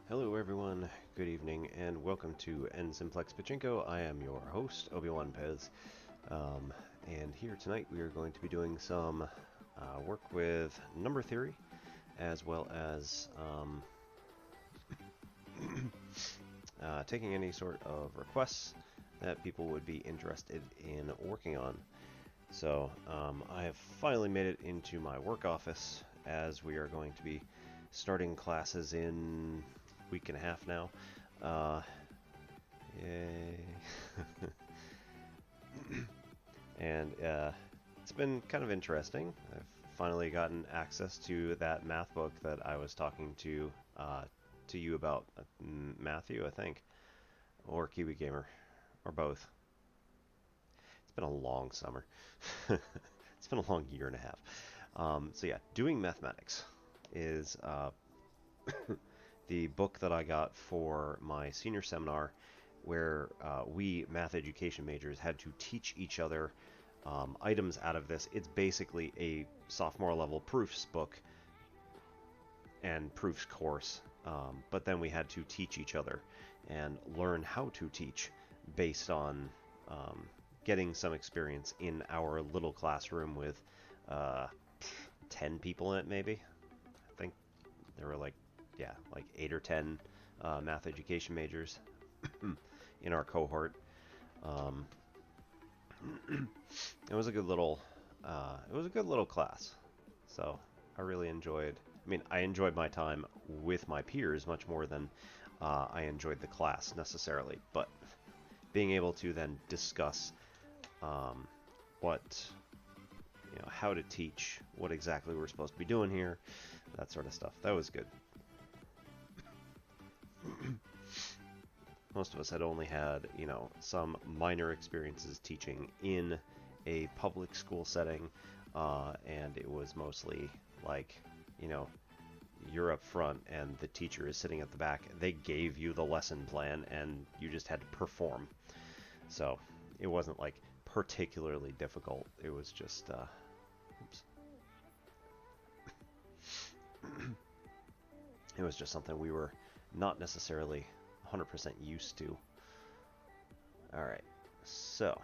Hello everyone, good evening, and welcome to N Simplex Pachinko. I am your host, Obi-Wan Pez, and here tonight we are going to be doing some work with number theory, as well as taking any sort of requests that people would be interested in working on. So I have finally made it into my work office, as we are going to be starting classes in week and a half now. Yay. And it's been kind of interesting. I've finally gotten access to that math book that I was talking to you about, Matthew, I think, or Kiwi Gamer, or both. It's been a long summer. It's been a long year and a half. So yeah, doing mathematics is the book that I got for my senior seminar, where we math education majors had to teach each other items out of this. It's basically a sophomore level proofs book and proofs course, but then we had to teach each other and learn how to teach based on getting some experience in our little classroom with 10 people in it, maybe. I think there were like 8 or 10 math education majors in our cohort. It was a good little class. So I really enjoyed. I mean, I enjoyed my time with my peers much more than I enjoyed the class necessarily. But being able to then discuss how to teach, what exactly we're supposed to be doing here, that sort of stuff, that was good. Most of us had only had, some minor experiences teaching in a public school setting, and it was mostly like, you're up front and the teacher is sitting at the back. They gave you the lesson plan and you just had to perform. So it wasn't like particularly difficult. It was just, it was just something we were not necessarily 100% used to. Alright, so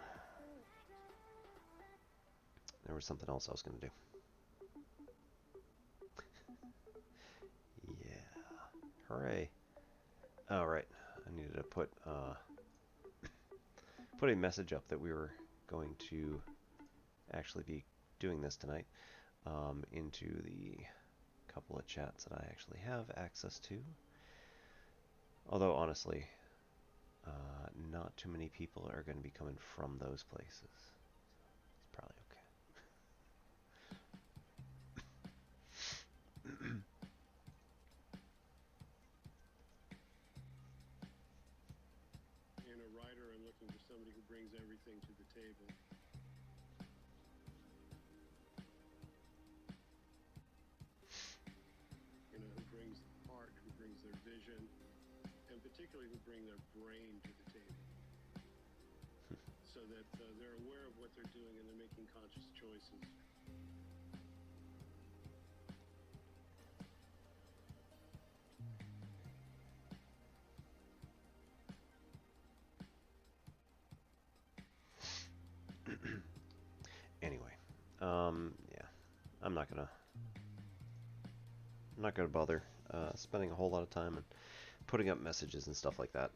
there was something else I was going to do. Yeah, hooray. Alright, I needed to put a message up that we were going to actually be doing this tonight into the couple of chats that I actually have access to. Although, honestly, not too many people are going to be coming from those places. It's probably okay. And a writer, I'm looking for somebody who brings everything to the table. Who brings the heart, who brings their vision, and particularly who bring their brain to the table. So that they're aware of what they're doing and they're making conscious choices. Anyway, yeah, I'm not gonna bother spending a whole lot of time and putting up messages and stuff like that.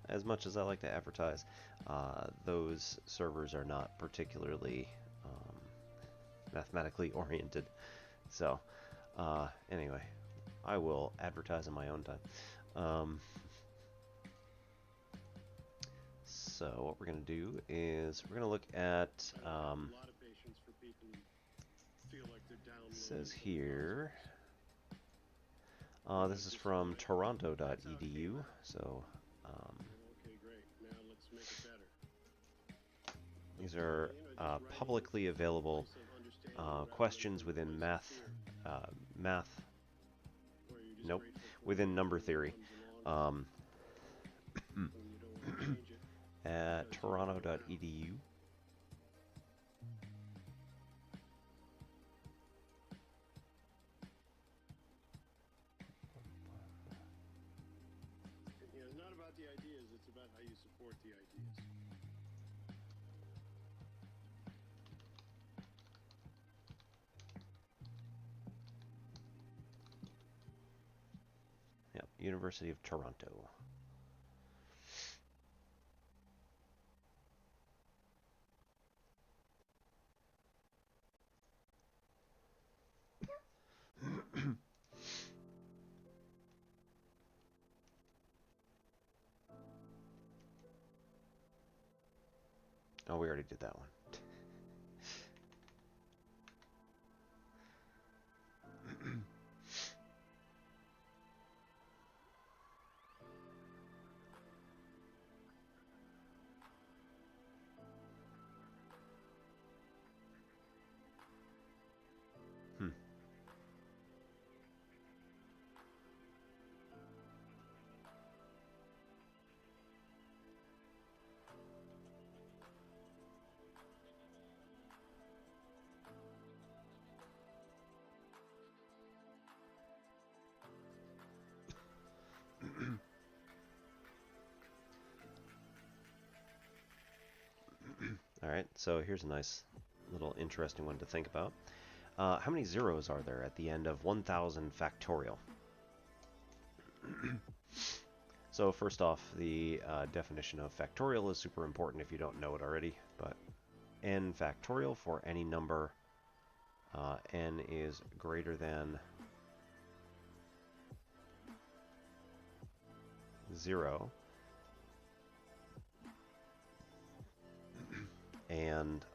As much as I like to advertise, those servers are not particularly mathematically oriented. So, anyway, I will advertise in my own time. So what we're going to do is we're going to look at, it says here, this is from Toronto.edu, so Okay, great. Now let's make it better. these are publicly available questions within within number theory. At Toronto.edu. support the ideas. Yep, University of Toronto. Oh, we already did that one. Hmm. All right, so here's a nice little interesting one to think about. How many zeros are there at the end of 1000 factorial? So first off, the definition of factorial is super important if you don't know it already, but n factorial for any number n is greater than 0, and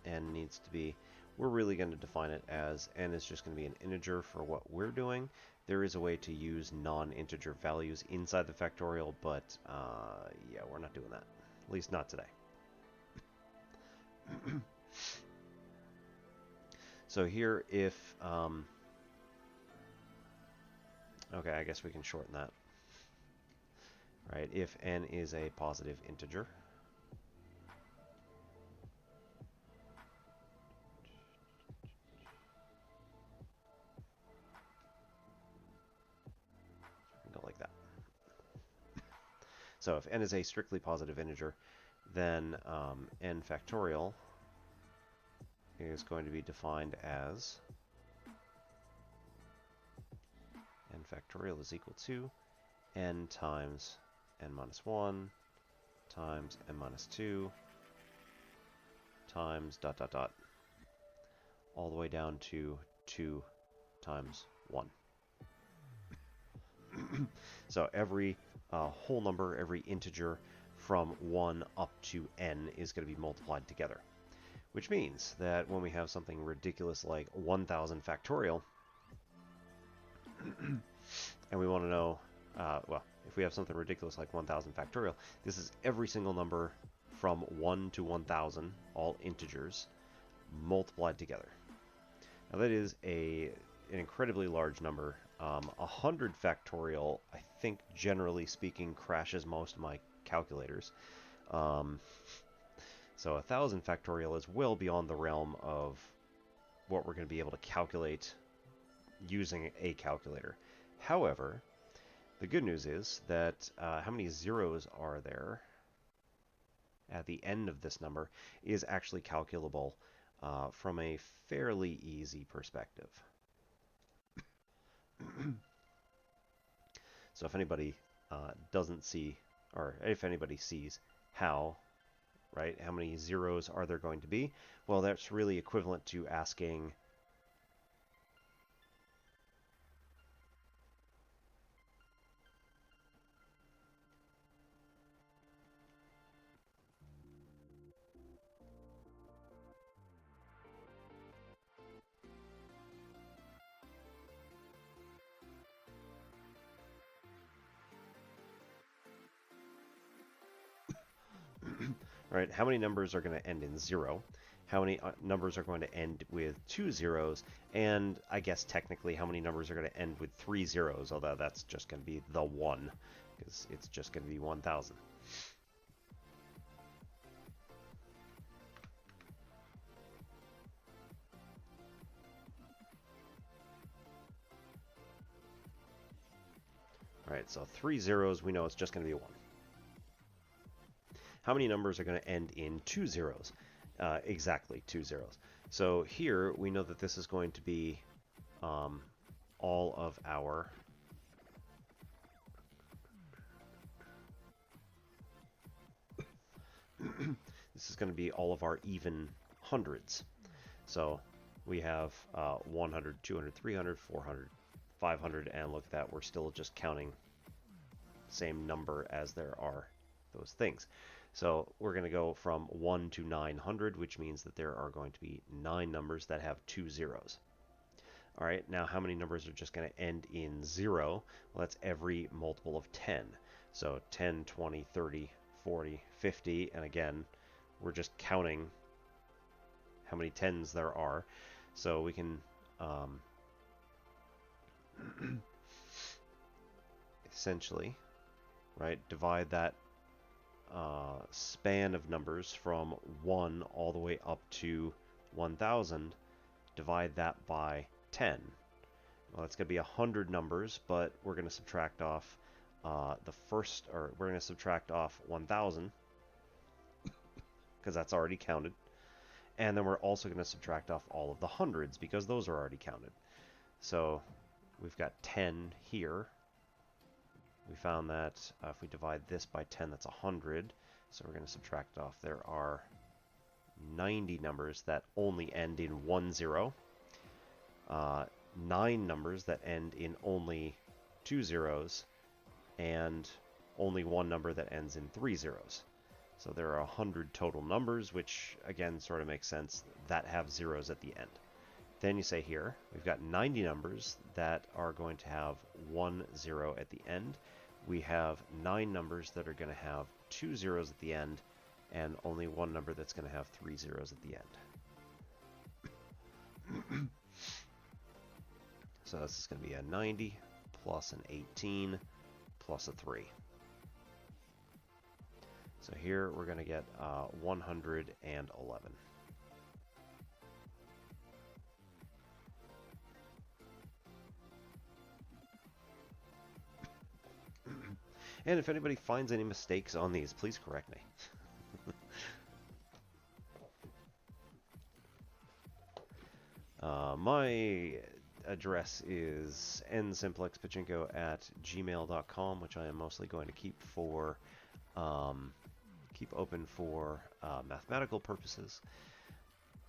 n needs to be, we're really going to define it as n is just going to be an integer for what we're doing. There is a way to use non-integer values inside the factorial, but yeah, we're not doing that. At least not today. So here, if okay, I guess we can shorten that. Right, if n is a positive integer, go like that. So if n is a strictly positive integer, then n factorial is going to be defined as n factorial is equal to n times n minus 1 times n minus 2 times dot dot dot all the way down to 2 times 1. So every whole number, every integer from 1 up to n is going to be multiplied together. Which means that when we have something ridiculous like 1000 factorial, and we want to know, well, if we have something ridiculous like 1000 factorial, this is every single number from 1 to 1000, all integers, multiplied together. Now that is an incredibly large number. 100 factorial, I think, generally speaking, crashes most of my calculators. So 1000 factorial is well beyond the realm of what we're going to be able to calculate using a calculator. However, the good news is that how many zeros are there at the end of this number is actually calculable from a fairly easy perspective. So if anybody doesn't see, or if anybody sees how, right, how many zeros are there going to be? Well, that's really equivalent to asking right, how many numbers are going to end in 0? How many numbers are going to end with 2 zeros? And I guess technically how many numbers are going to end with 3 zeros, although that's just going to be the 1, because it's just going to be 1000. All right, so 3 zeros, we know it's just going to be 1. how many numbers are going to end in two zeros? Exactly two zeros. So here we know that this is going to be all of our this is going to be all of our even hundreds. So we have 100, 200, 300, 400, 500, and look at that, we're still just counting the same number as there are those things. So we're going to go from 1 to 900, which means that there are going to be 9 numbers that have 2 zeros. All right, now how many numbers are just going to end in 0? Well, that's every multiple of 10. So 10, 20, 30, 40, 50, and again, we're just counting how many 10s there are. So we can essentially, right, divide that span of numbers from 1 all the way up to 1000, divide that by 10. Well, it's going to be 100 numbers, but we're going to subtract off we're going to subtract off 1000 because that's already counted. And then we're also going to subtract off all of the hundreds because those are already counted. So we've got 10 here. We found that if we divide this by 10, that's 100. So we're going to subtract off. There are 90 numbers that only end in 1 0. 9 numbers that end in only 2 zeros. And only 1 number that ends in 3 zeros. So there are 100 total numbers, which again sort of makes sense, that have zeros at the end. Then you say here, we've got 90 numbers that are going to have 1 0 at the end. We have 9 numbers that are going to have 2 zeros at the end, and only 1 number that's going to have 3 zeros at the end. So this is going to be a 90 plus an 18 plus a 3. So here we're going to get 111. And if anybody finds any mistakes on these, please correct me. My address is nsimplexpachinko@gmail.com, which I am mostly going to keep open for mathematical purposes.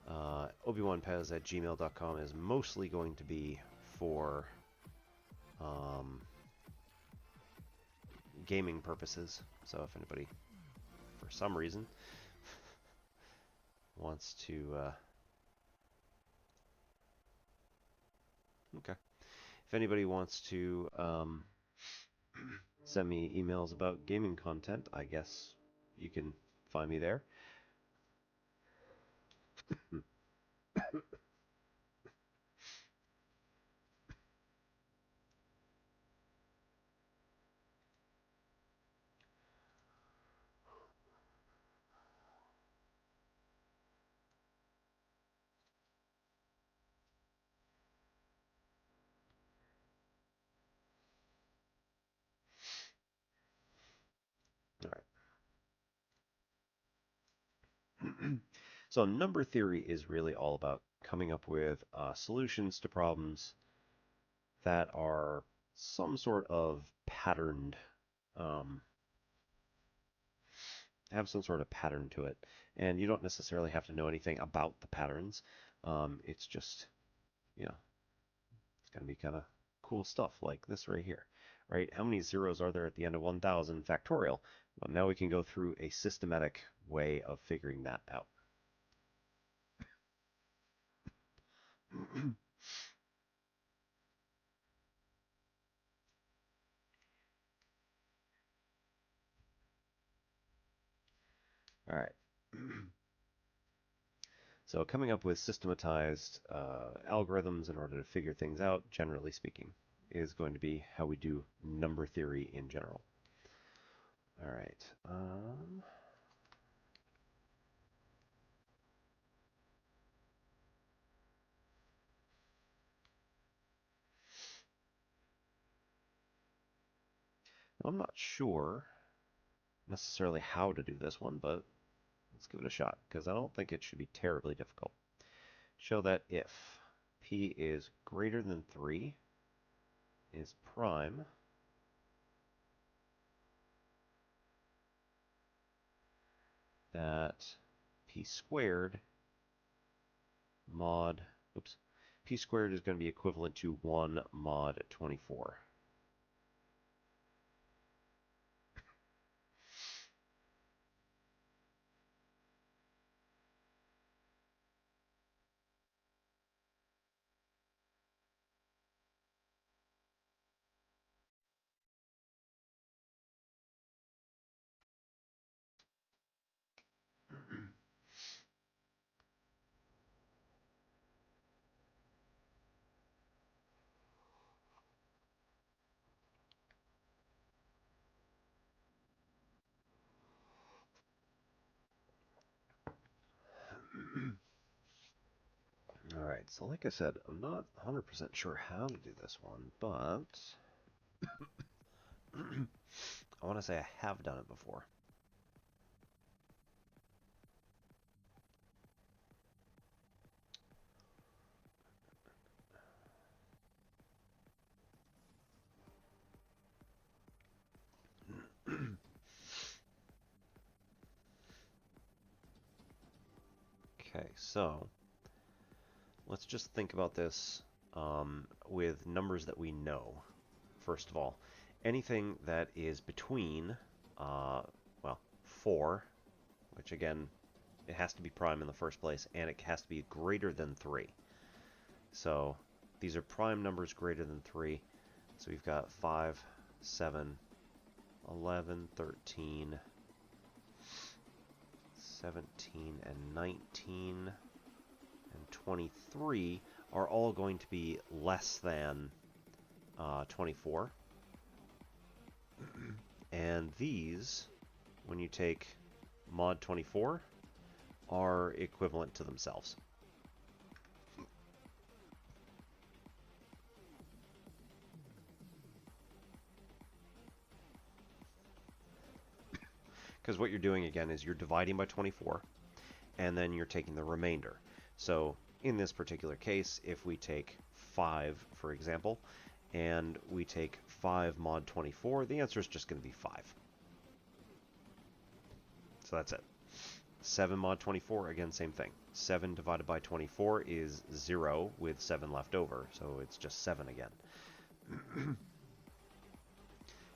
Obi1pez@gmail.com is mostly going to be for gaming purposes. So if anybody, for some reason, wants to okay. If anybody wants to send me emails about gaming content, I guess you can find me there. All right. So number theory is really all about coming up with solutions to problems that are some sort of patterned, have some sort of pattern to it. And you don't necessarily have to know anything about the patterns. It's just, you know, it's going to be kind of cool stuff like this right here, right? How many zeros are there at the end of 1000 factorial? Well, now we can go through a systematic way of figuring that out. All right. So coming up with systematized algorithms in order to figure things out, generally speaking, is going to be how we do number theory in general. All right. I'm not sure necessarily how to do this one, but let's give it a shot, because I don't think it should be terribly difficult. Show that if p is greater than 3 is prime, that p squared mod, p squared is going to be equivalent to 1 mod 24. Alright, so like I said, I'm not 100% sure how to do this one, but I want to say I have done it before. Okay, so let's just think about this with numbers that we know. First of all, anything that is between, well, 4, which again, it has to be prime in the first place, and it has to be greater than 3. So these are prime numbers greater than 3. So we've got 5, 7, 11, 13, 17, and 19, and 23 are all going to be less than 24. And these, when you take mod 24, are equivalent to themselves. Because what you're doing again is you're dividing by 24, and then you're taking the remainder. So in this particular case, if we take 5, for example, and we take 5 mod 24, the answer is just going to be 5. So that's it. 7 mod 24, again, same thing. 7 divided by 24 is 0 with 7 left over, so it's just 7 again.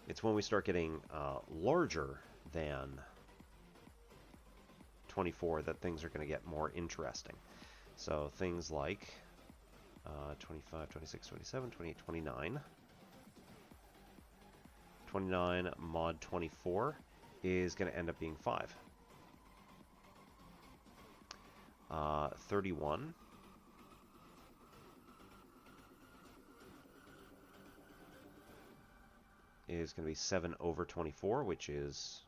It's when we start getting larger than 24 that things are going to get more interesting. So things like 25, 26, 27, 28, 29. 29 mod 24 is going to end up being 5. 31 is going to be 7 over 24, which is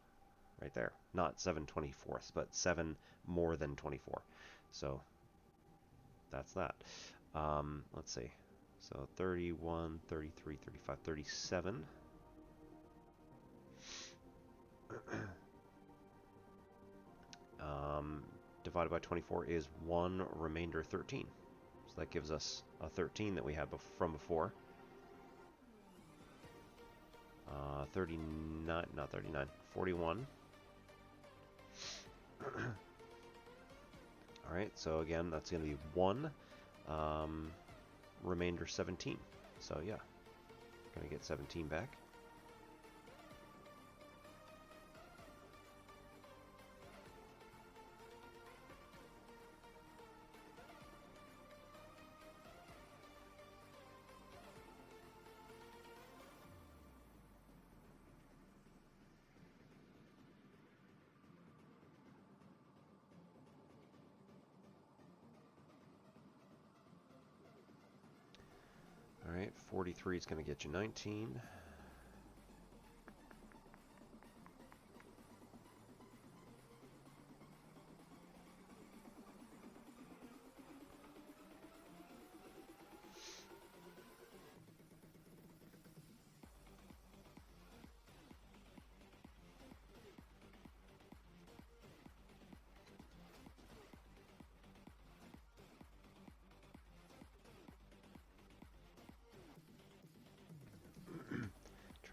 right there. Not 7/24, but 7 more than 24. So that's that. Let's see. So 31, 33, 35, 37. Divided by 24 is 1 remainder 13. So that gives us a 13 that we had from before. 39, not 39, 41. Alright, so again, that's going to be 1 remainder 17. So yeah, going to get 17 back. Alright, 43 is going to get you 19.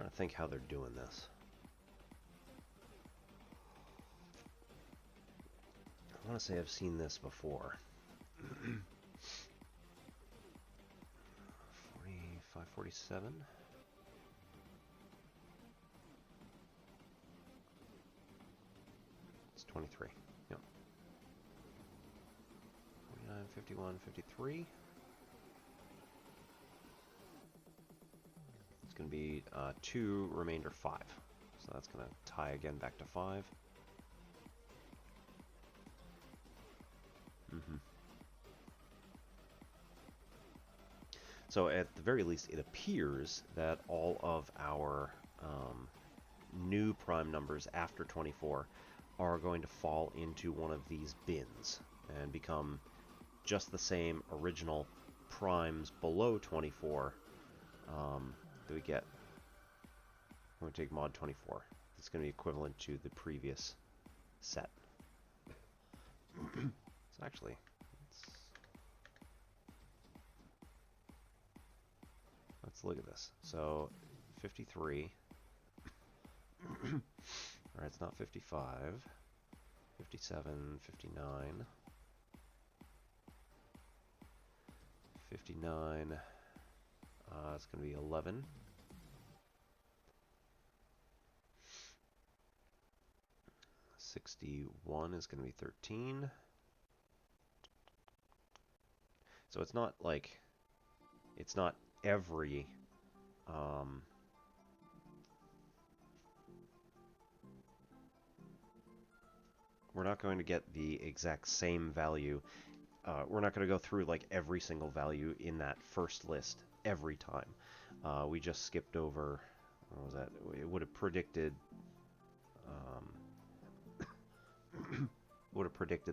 trying to think how they're doing this. I want to say I've seen this before. 45, 47. It's 23. Yep. 49, 51, 53. It's going to be 2, remainder 5. So that's going to tie again back to 5. So at the very least, it appears that all of our new prime numbers after 24 are going to fall into one of these bins and become just the same original primes below 24 that we get when we take mod 24. It's going to be equivalent to the previous set. So actually, let's look at this. So 53. Alright, it's not 55. 57, 59. 59. It's going to be 11. 61 is going to be 13. So it's not like, it's not every we're not going to get the exact same value. We're not going to go through like every single value in that first list every time. We just skipped over, what was that? It would have predicted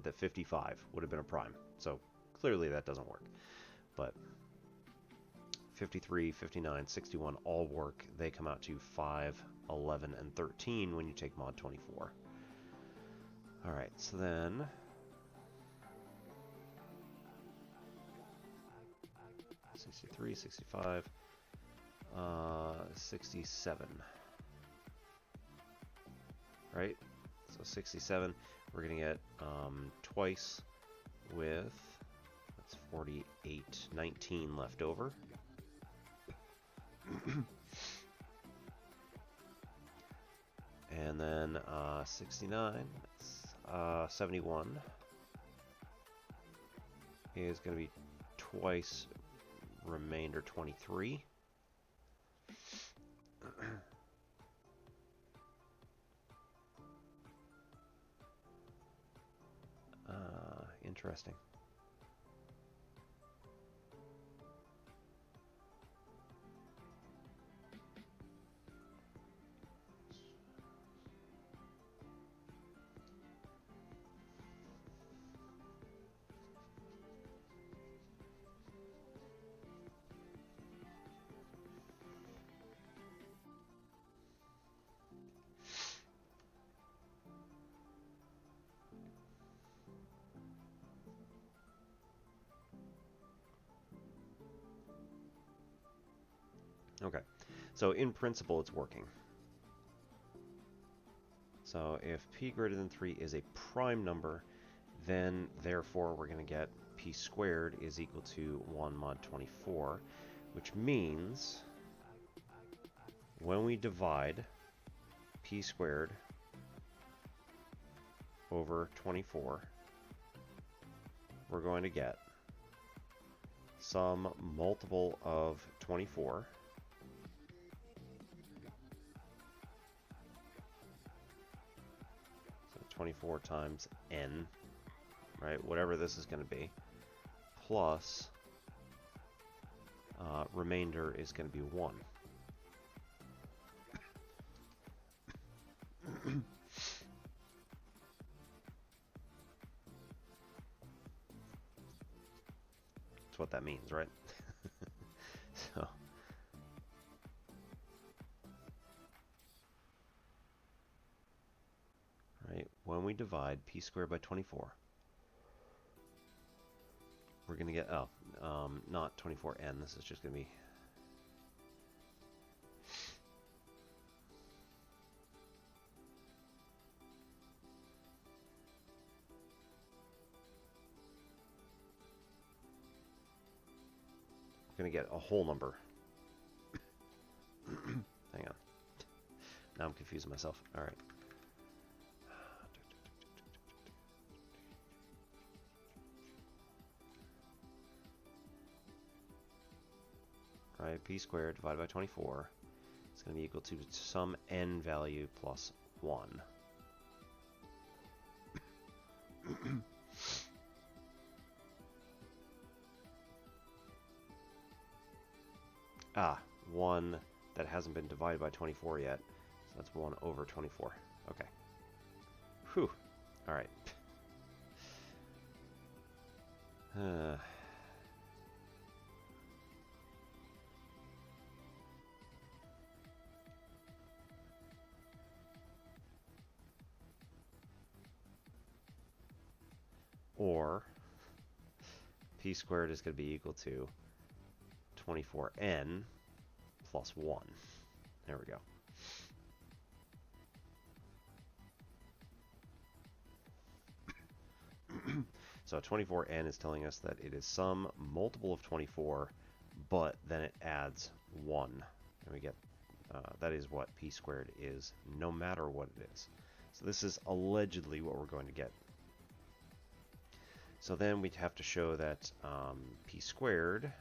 that 55 would have been a prime. So clearly that doesn't work. But 53, 59, 61 all work. They come out to 5, 11, and 13 when you take mod 24. Alright, so then 63, 65, 67. Right? So 67, we're going to get twice with, that's 48, 19 left over. And then 69, 71 is going to be twice remainder 23. Interesting. Okay, so in principle it's working. So if p greater than 3 is a prime number, then therefore we're going to get p squared is equal to 1 mod 24, which means when we divide p squared over 24, we're going to get some multiple of 24. So 24 times n, right, whatever this is going to be, plus remainder is going to be 1. That's what that means, right? So right, when we divide p squared by 24, we're going to get, not 24n, this is just going to be going to get a whole number. Hang on. Now I'm confusing myself. All right. All right, p squared divided by 24 is going to be equal to some n value plus 1. Ah, 1 that hasn't been divided by 24 yet. So that's 1 over 24. Okay. Whew. All right. Or p squared is going to be equal to 24n plus 1. There we go. So 24n is telling us that it is some multiple of 24, but then it adds 1. And we get, that is what p squared is, no matter what it is. So this is allegedly what we're going to get. So then we'd have to show that p squared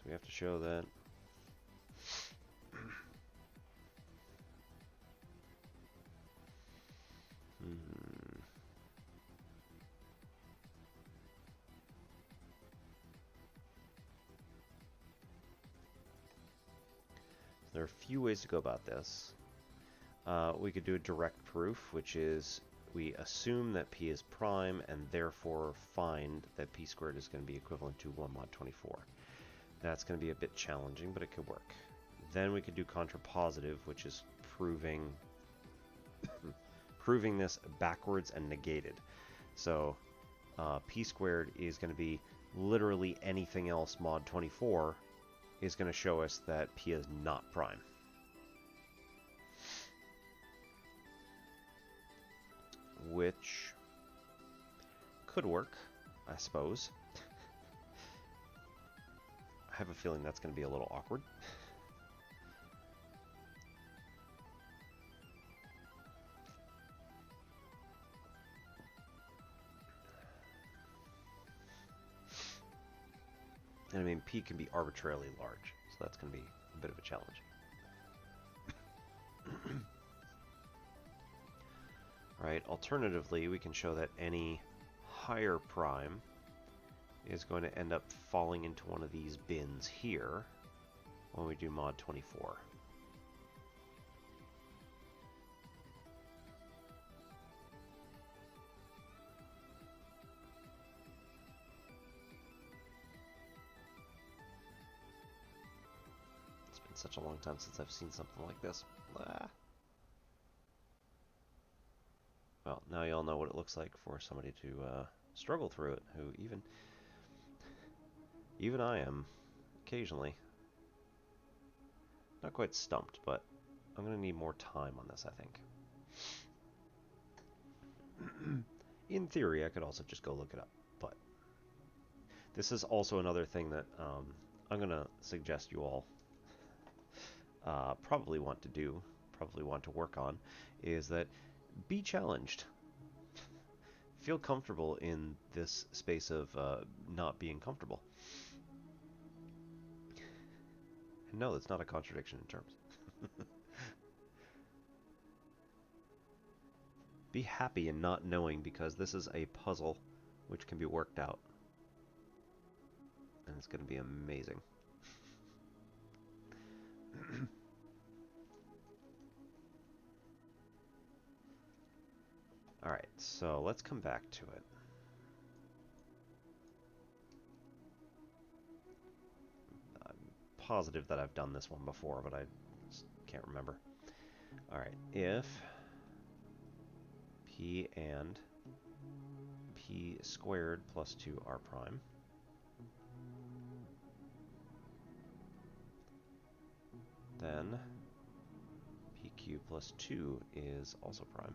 we have to show that there are a few ways to go about this. We could do a direct proof, which is we assume that p is prime and therefore find that p squared is going to be equivalent to 1 mod 24. That's going to be a bit challenging, but it could work. Then we could do contrapositive, which is proving proving this backwards and negated. So p squared is going to be literally anything else mod 24 is going to show us that p is not prime. Which could work, I suppose. I have a feeling that's going to be a little awkward. And I mean, p can be arbitrarily large, so that's going to be a bit of a challenge. Right, alternatively, we can show that any higher prime is going to end up falling into one of these bins here when we do mod 24. It's been such a long time since I've seen something like this. Well, now you all know what it looks like for somebody to struggle through it, who even I am occasionally. Not quite stumped, but I'm going to need more time on this, I think. In theory, I could also just go look it up, but this is also another thing that I'm going to suggest you all probably want to do, probably want to work on, is that be challenged. Feel comfortable in this space of not being comfortable. And no, that's not a contradiction in terms. Be happy in not knowing, because this is a puzzle which can be worked out. And it's going to be amazing. Alright, so let's come back to it. I'm positive that I've done this one before, but I just can't remember. All right, if p and p squared plus 2r prime then p cubed plus 2 is also prime.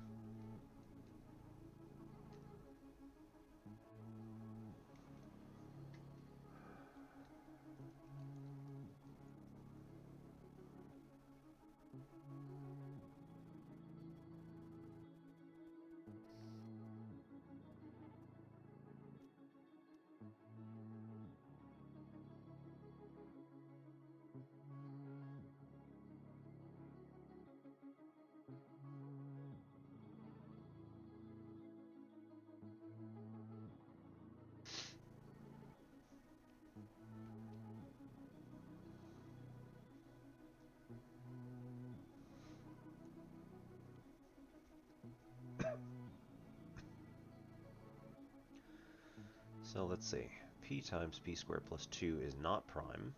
So let's see. P times p squared plus 2 is not prime.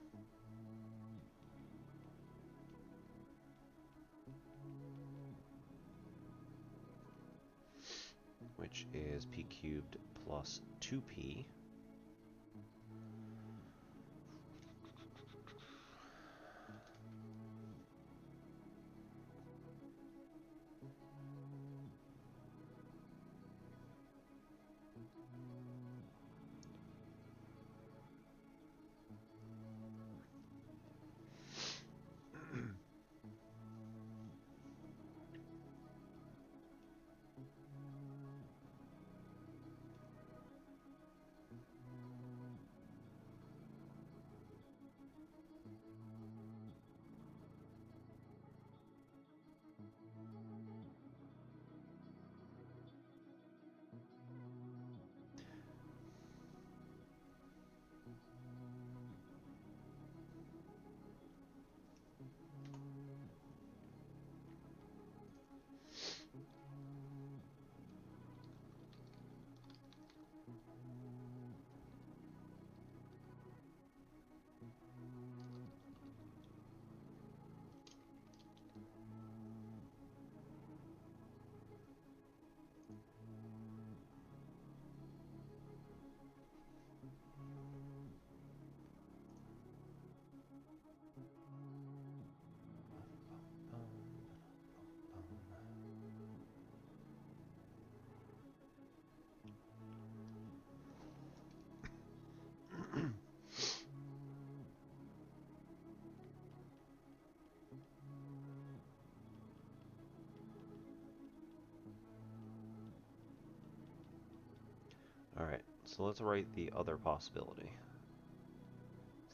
Which is p cubed plus 2p. Alright, so let's write the other possibility.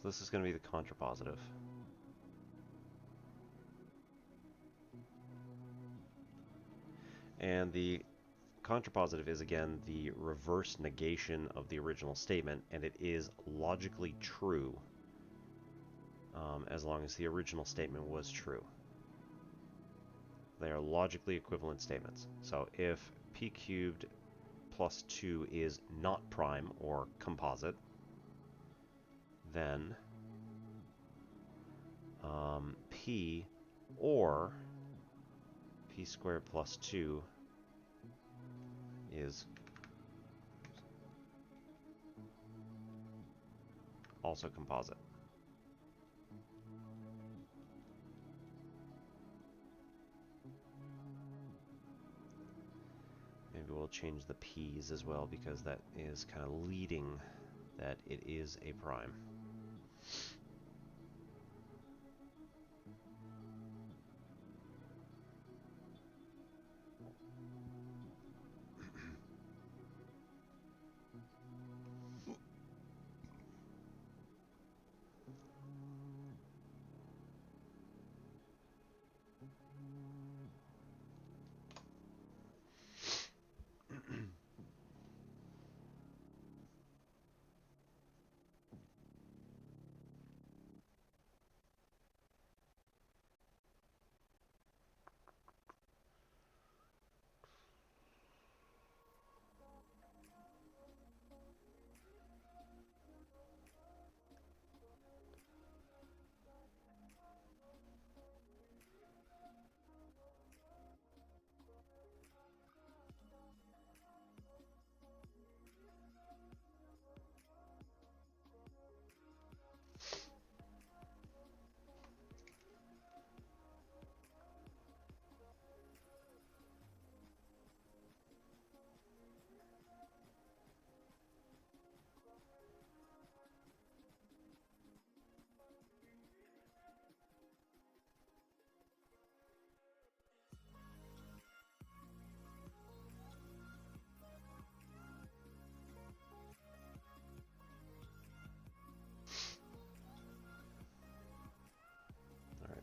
So this is going to be the contrapositive. And the contrapositive is, again, the reverse negation of the original statement, and it is logically true as long as the original statement was true. They are logically equivalent statements. So if p cubed plus 2 is not prime or composite, then p or p squared plus 2 is also composite. Maybe we'll change the p's as well, because that is kind of leading that it is a prime.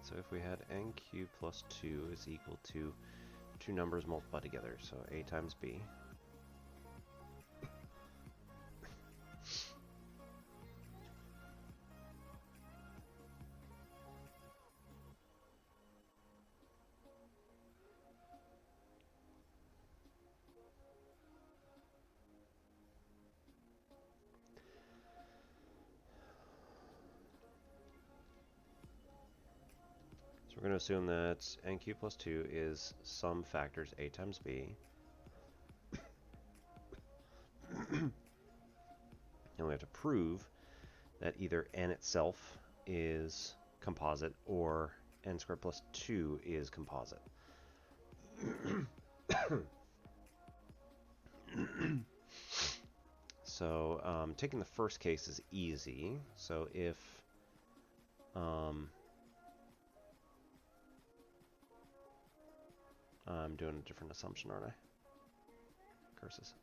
so if we had n cubed plus 2 is equal to two numbers multiplied together, so a times b. So we're going to assume that n cubed plus 2 is some factors a times b. And we have to prove that either n itself is composite or n squared plus 2 is composite. So taking the first case is easy. So if I'm doing a different assumption, aren't I? Curses.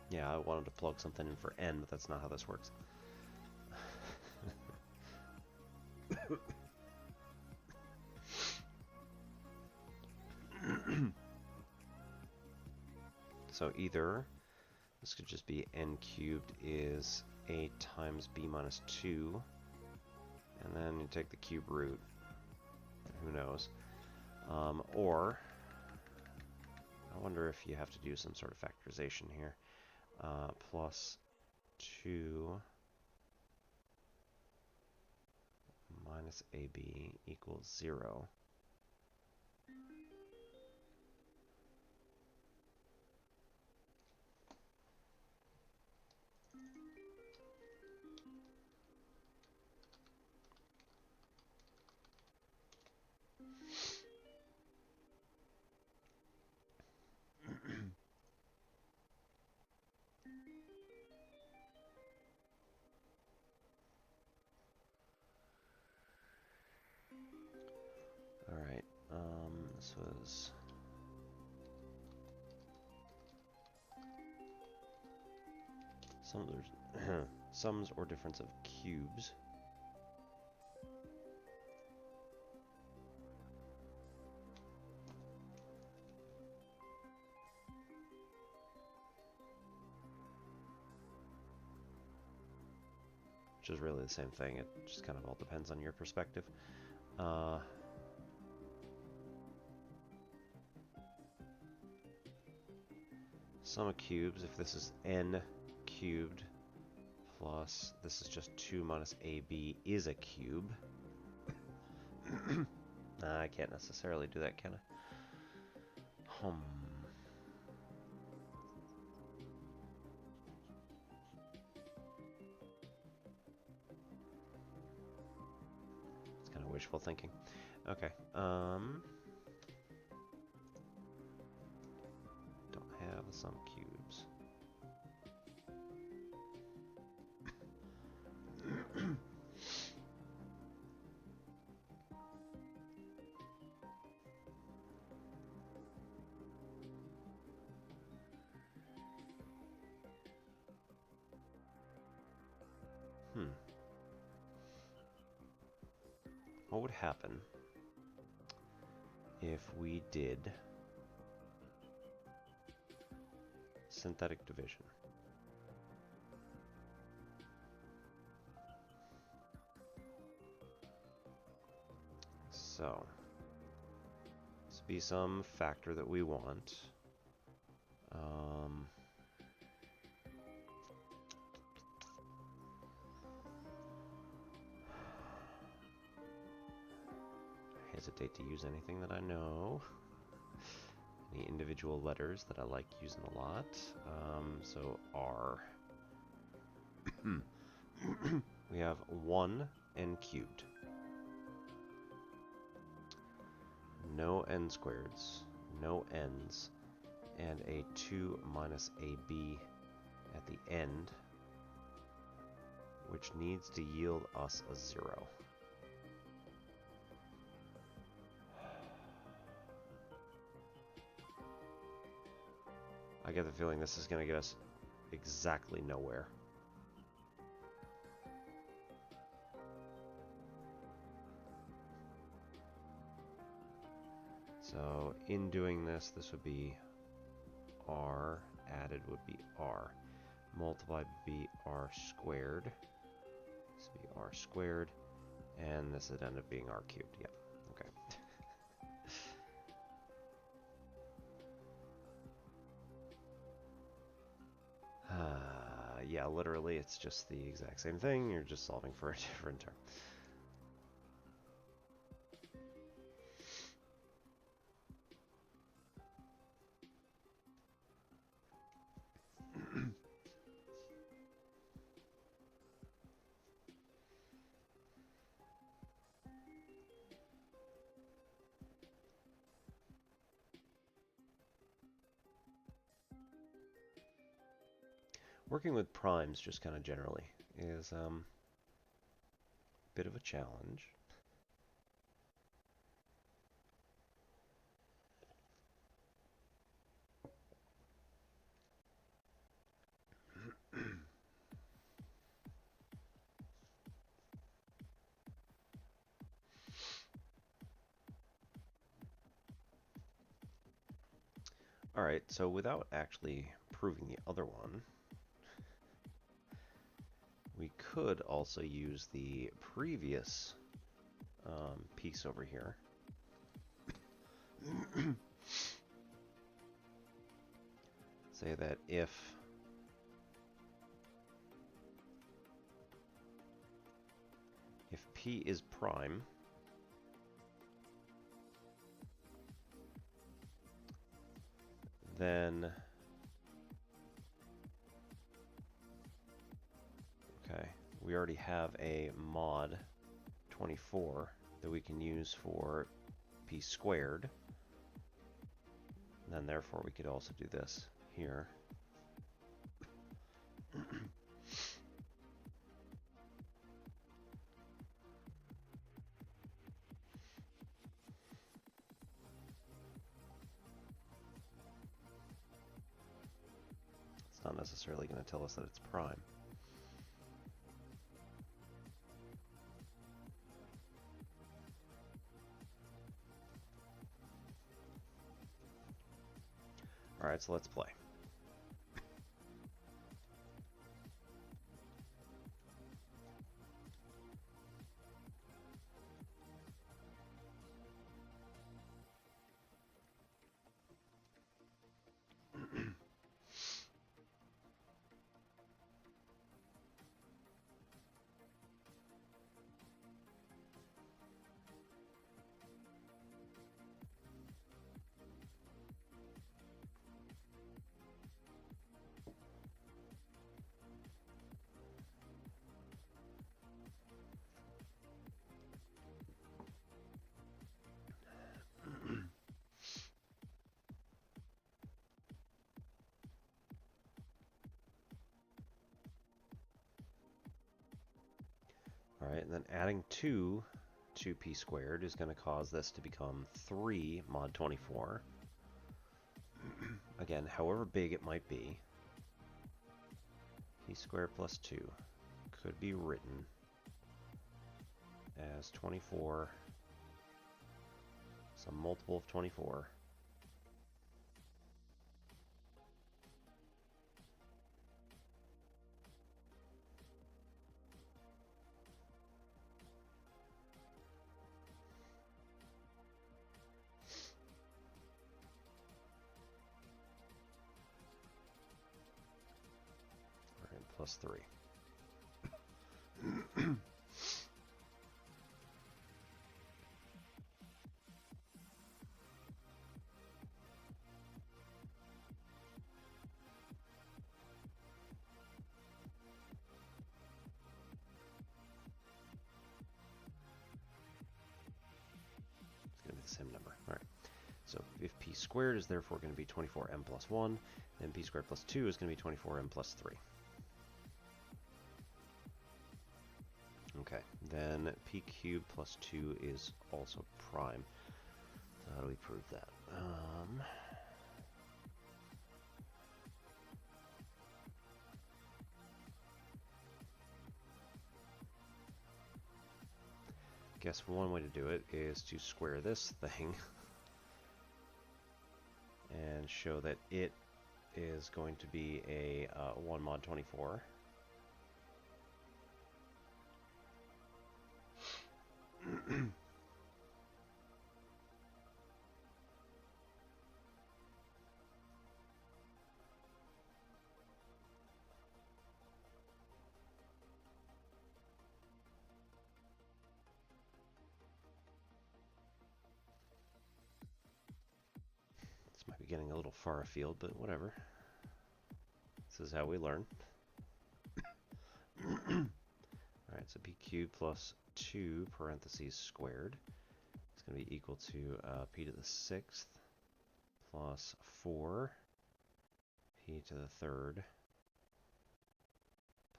Yeah, I wanted to plug something in for n, but that's not how this works. So either this could just be n cubed is a times b minus 2, and then you take the cube root, who knows. Or, I wonder if you have to do some sort of factorization here. Plus 2 minus ab equals 0. Alright, this was sums or difference of cubes. Which is really the same thing, it just kind of all depends on your perspective. Sum of cubes, if this is n cubed plus, this is just 2 minus ab is a cube. I can't necessarily do that, can I? It's kind of wishful thinking. Okay, don't have some cubes. What would happen if we did synthetic division? So, this would be some factor that we want. I hesitate to use anything that I know. Any individual letters that I like using a lot. So R. We have 1 n cubed. No n squareds, no n's, and a 2 minus ab at the end, which needs to yield us a 0. I get the feeling this is going to get us exactly nowhere. So in doing this, this would be r, added would be r, multiplied would be r squared, this would be r squared, and this would end up being r cubed. Yep, okay. Yeah, literally it's just the exact same thing, you're just solving for a different term. Working with primes just kind of generally is a bit of a challenge. Alright, so without actually proving the other one, we could also use the previous piece over here. Say that if P is prime, then okay, we already have a mod 24 that we can use for P squared. And then therefore we could also do this here. It's not necessarily going to tell us that it's prime. Alright, so let's play. Alright, and then adding 2 to P squared is going to cause this to become 3 mod 24. Again, however big it might be, P squared plus 2 could be written as 24, some multiple of 24. Plus 3. It's going to be the same number. All right. So if P squared is therefore going to be 24m plus 1, then P squared plus 2 is going to be 24m plus 3. Okay, then P cubed plus 2 is also prime. So how do we prove that? Guess one way to do it is to square this thing and show that it is going to be a 1 mod 24. This might be getting a little far afield, but whatever. This is how we learn. Alright, so p cubed plus 2 parentheses squared is going to be equal to p to the 6th plus 4 p to the 3rd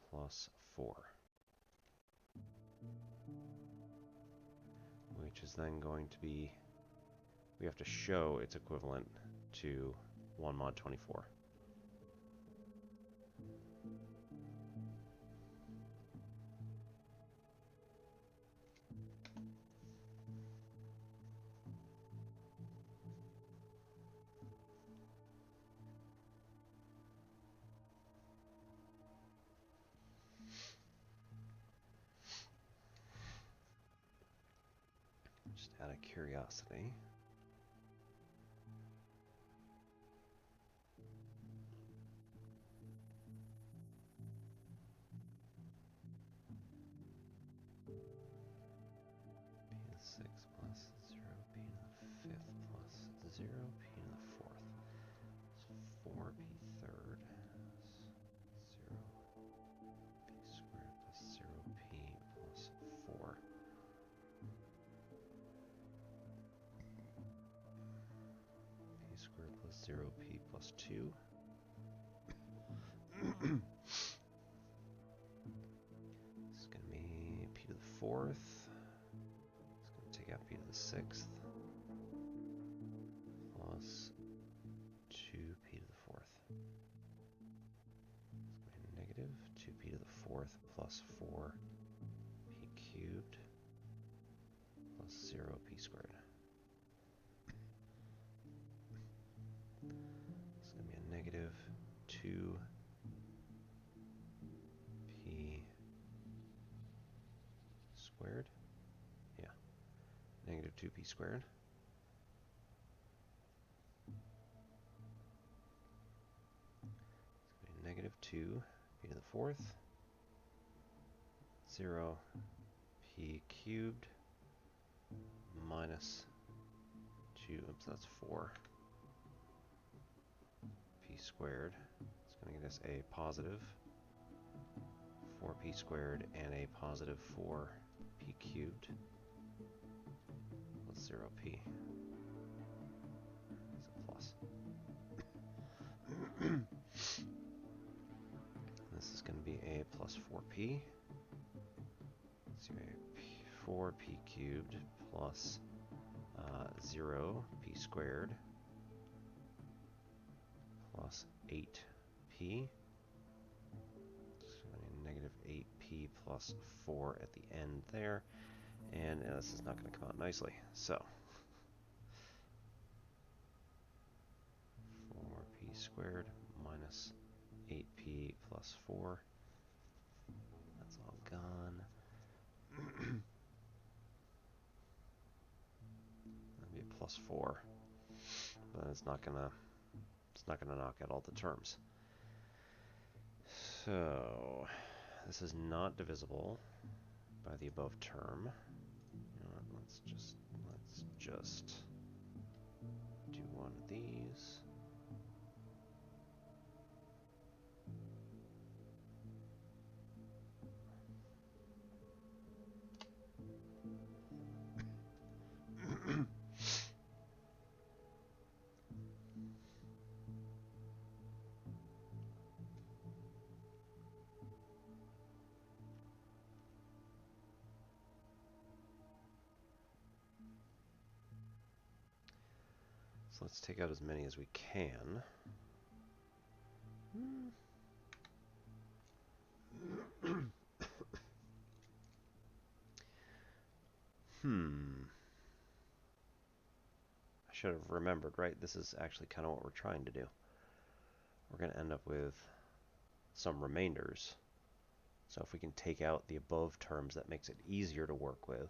plus 4. Which is then going to be, we have to show it's equivalent to 1 mod 24. Just out of curiosity. P to the 6th plus 0, p to the 5th plus 0, p to the 4th. It's 4p third, 0, p squared plus 0p plus 4. P squared plus 0p plus 2. This is going to be p to the 4th. It's going to take out p to the 6th plus 2p to the 4th. It's going to be negative 2p to the 4th plus 4p cubed plus 0p squared. It's going to be a negative 2p squared. Yeah, negative 2p squared. It's going to be negative 2p to the 4th, 0p cubed minus 2, oops, that's 4p squared. It's going to get us a positive 4p squared and a positive 4p cubed plus 0p. It's a plus. This is going to be a plus 4p. So 4p cubed plus 0p squared plus 8p. So negative 8p plus 4 at the end there. And this is not going to come out nicely. So 4p squared minus 8p plus 4. That's all gone. That'd be a plus 4. But it's not gonna knock out all the terms. So this is not divisible by the above term. You know what, let's just do one of these. So let's take out as many as we can. Hmm. I should have remembered, right? This is actually kind of what we're trying to do. We're going to end up with some remainders. So if we can take out the above terms, that makes it easier to work with.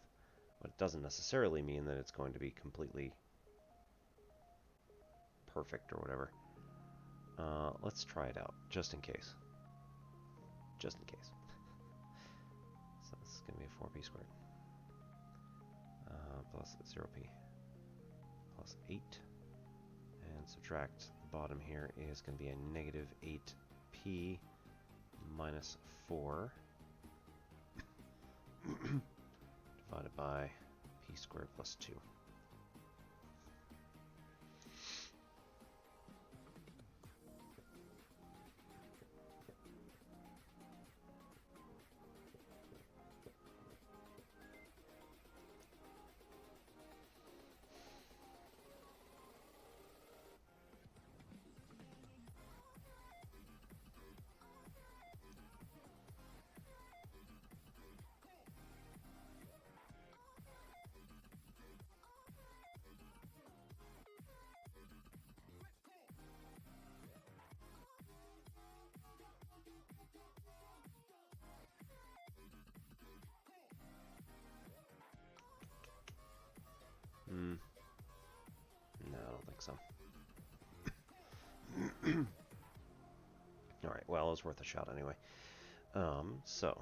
But it doesn't necessarily mean that it's going to be completely perfect or whatever. Let's try it out, just in case. Just in case. So this is going to be a 4p squared. Plus 0p plus 8. And subtract the bottom here is going to be a negative 8p minus 4 divided by p squared plus 2. No, I don't think so. Alright, well, it was worth a shot anyway. So.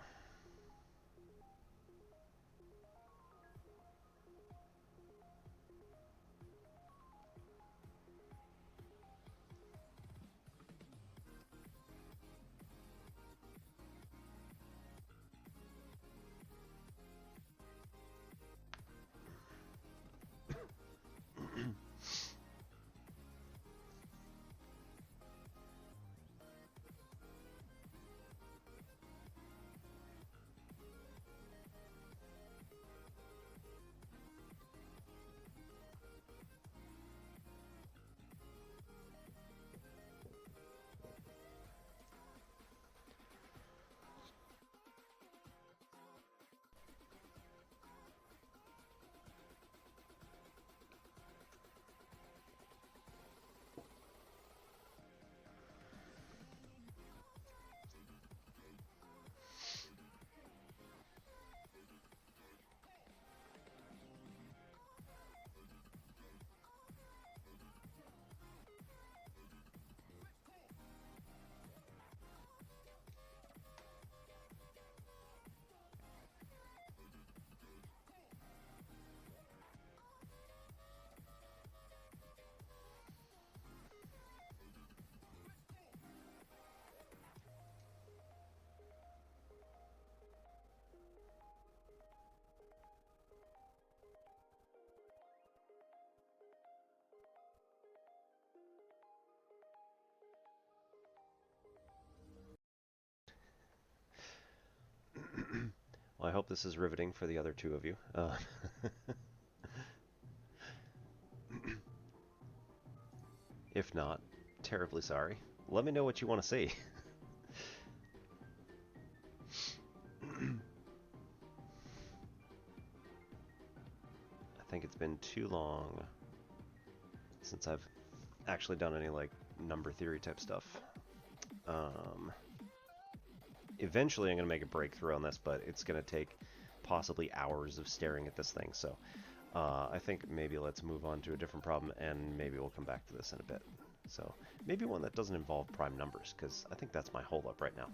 Well, I hope this is riveting for the other two of you. If not, terribly sorry. Let me know what you want to see. I think it's been too long since I've actually done any like number theory type stuff. Eventually I'm going to make a breakthrough on this, but it's going to take possibly hours of staring at this thing. So I think maybe let's move on to a different problem, and maybe we'll come back to this in a bit. So maybe one that doesn't involve prime numbers, because I think that's my holdup right now.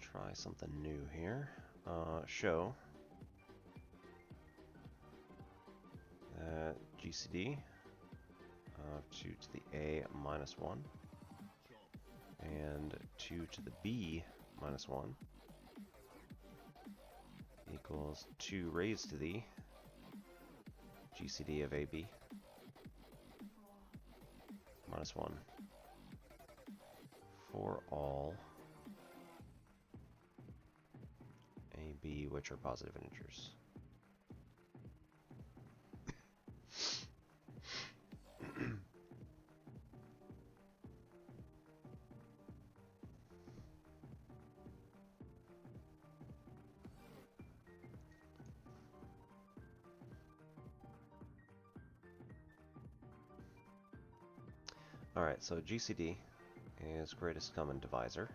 Try something new here. Show that GCD of 2 to the A minus 1 and 2 to the B minus 1 equals 2 raised to the GCD of AB minus 1 for all a, b, which are positive integers. Alright, so GCD is greatest common divisor.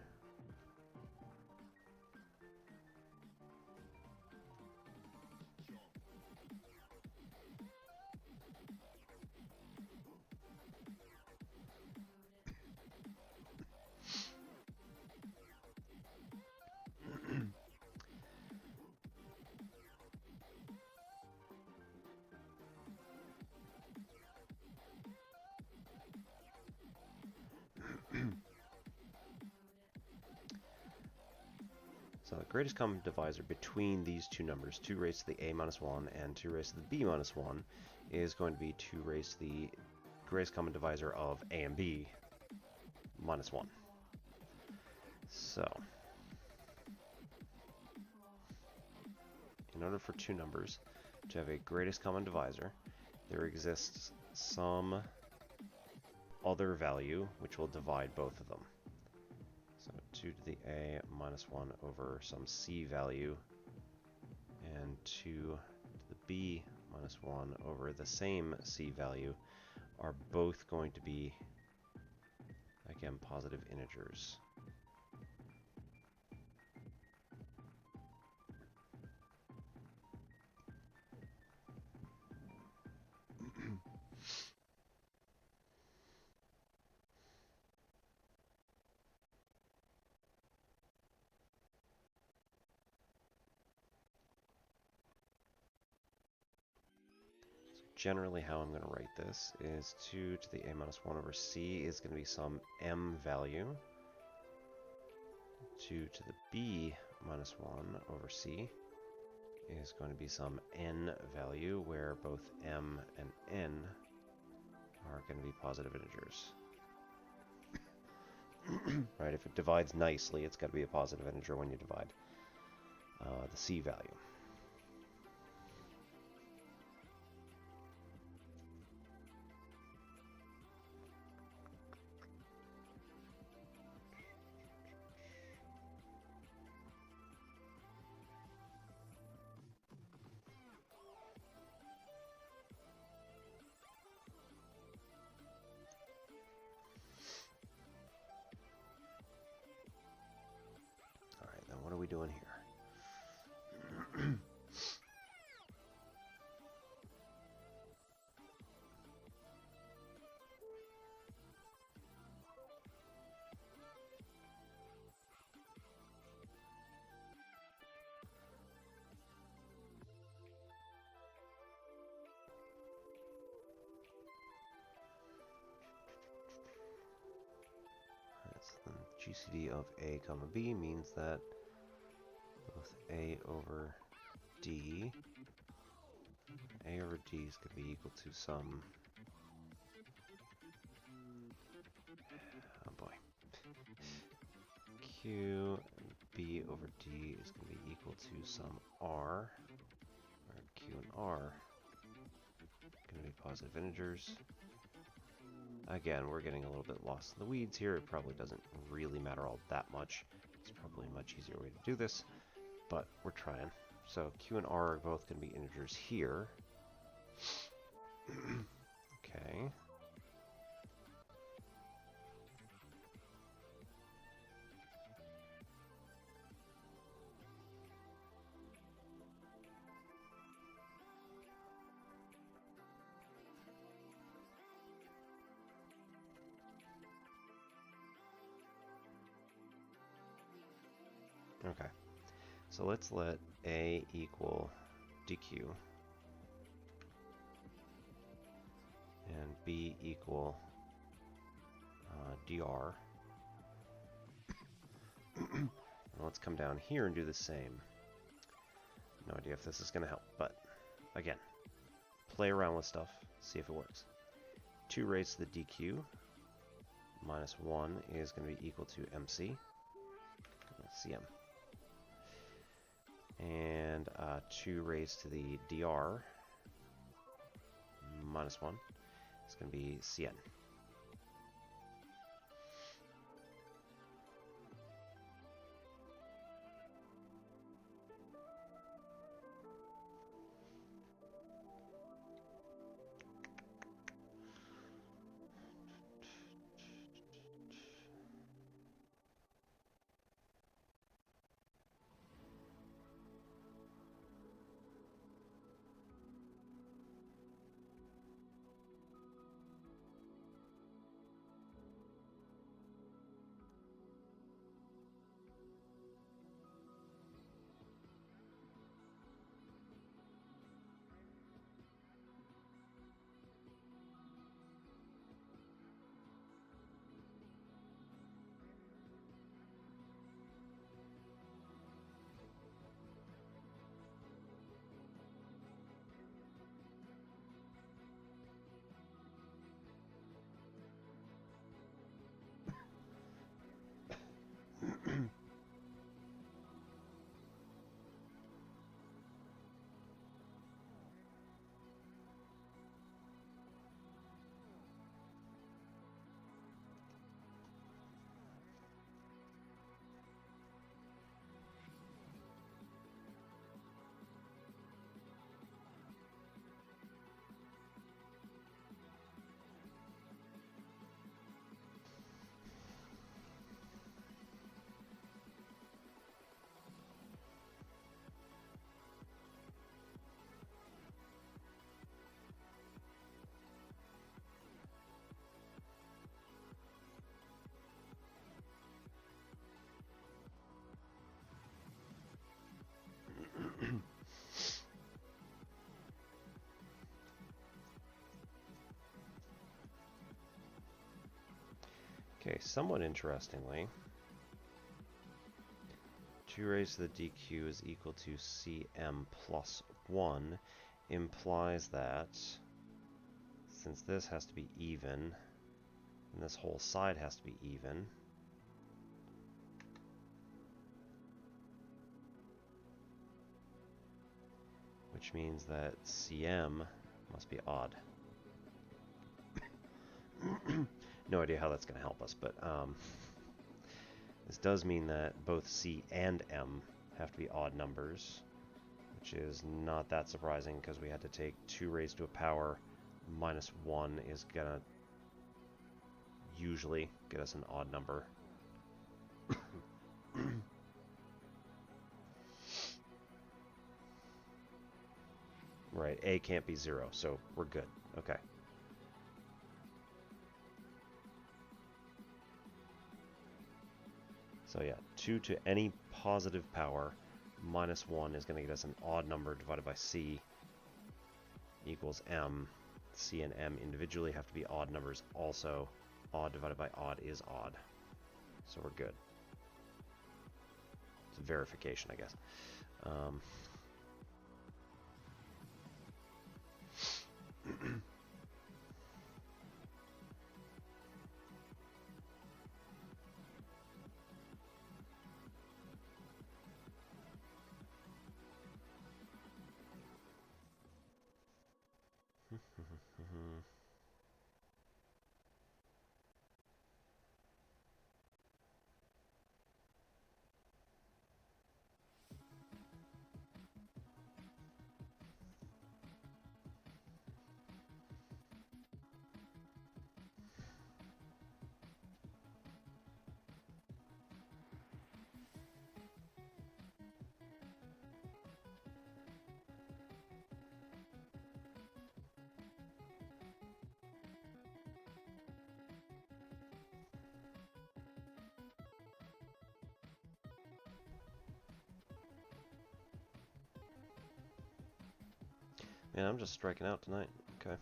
So the greatest common divisor between these two numbers, 2 raised to the a minus 1 and 2 raised to the b minus 1, is going to be 2 raised to the greatest common divisor of a and b minus 1. So, in order for two numbers to have a greatest common divisor, there exists some other value which will divide both of them. So 2 to the a minus 1 over some c value, and 2 to the b minus 1 over the same c value are both going to be, again, positive integers. Generally, how I'm going to write this is 2 to the a minus 1 over c is going to be some m value. 2 to the b minus 1 over c is going to be some n value, where both m and n are going to be positive integers. Right, if it divides nicely, it's got to be a positive integer when you divide the c value. What are we doing here? So GCD of a comma b means that both a over d is going to be equal to some, oh boy, q and b over d is going to be equal to some r, where q and r are going to be positive integers. Again, we're getting a little bit lost in the weeds here. It probably doesn't really matter all that much. It's probably a much easier way to do this, but we're trying. So q and r are both going to be integers here. Okay. Okay. So let's let a equal dq and b equal dr. And let's come down here and do the same. No idea if this is going to help, but again, play around with stuff, see if it works. 2 raised to the dq minus 1 is going to be equal to MC, CM. And 2 raised to the dr minus 1 is going to be CN. Okay, somewhat interestingly, 2 raised to the dq is equal to cm plus 1 implies that since this has to be even, and this whole side has to be even, which means that cm must be odd. No idea how that's going to help us, but this does mean that both C and M have to be odd numbers, which is not that surprising because we had to take 2 raised to a power minus 1 is going to usually get us an odd number. Right, A can't be 0, so we're good. Okay. So yeah, 2 to any positive power minus 1 is going to get us an odd number divided by C equals M. C and M individually have to be odd numbers also. Odd divided by odd is odd. So we're good. It's a verification, I guess. Man, I'm just striking out tonight. Okay.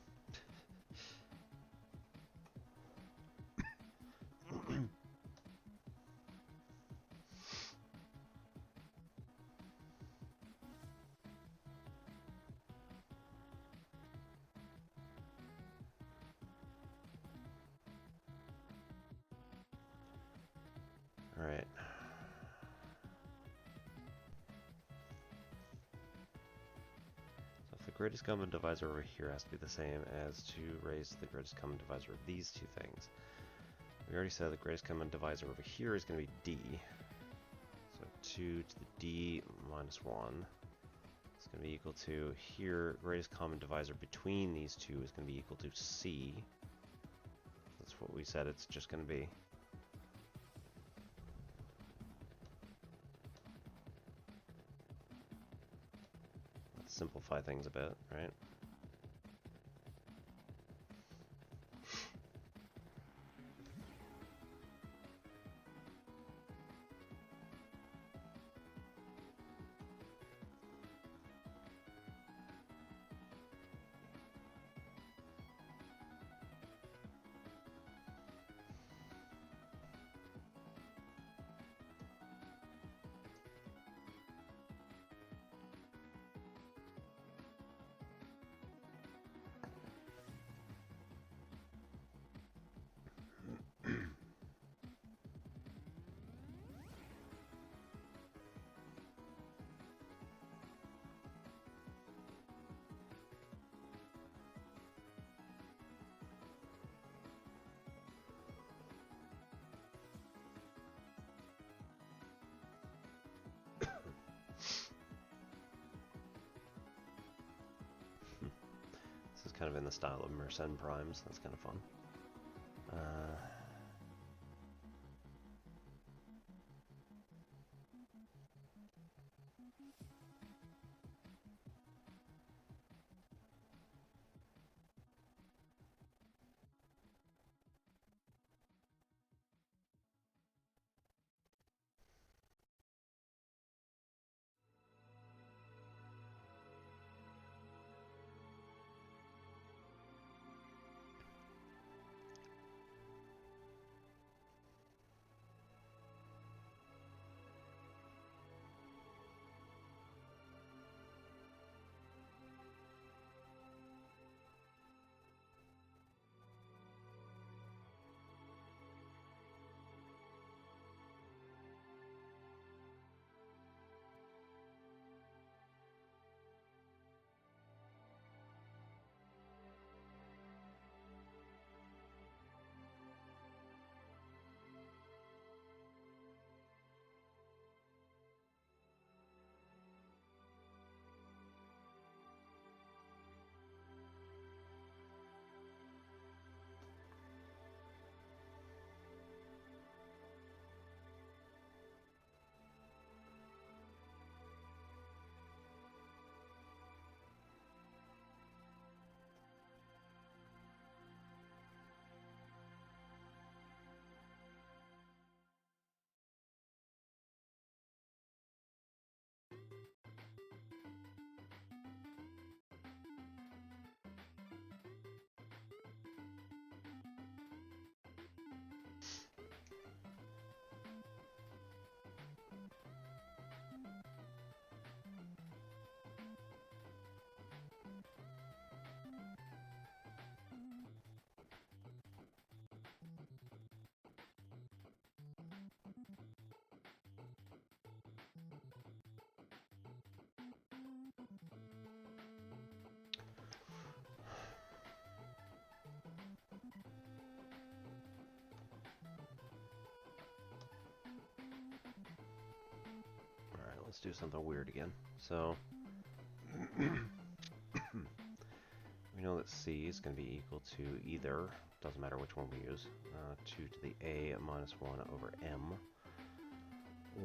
Alright. So if the greatest common divisor over here has to be the same as 2 raised to the greatest common divisor of these two things. We already said the greatest common divisor over here is going to be d. So 2 to the d minus 1 is going to be equal to, here, greatest common divisor between these two is going to be equal to c. That's what we said it's just going to be. Let's simplify things a bit, right? This is kind of in the style of Mersenne primes. That's kind of fun. Let's do something weird again. So, we know that c is going to be equal to either, doesn't matter which one we use, 2 to the a minus 1 over m,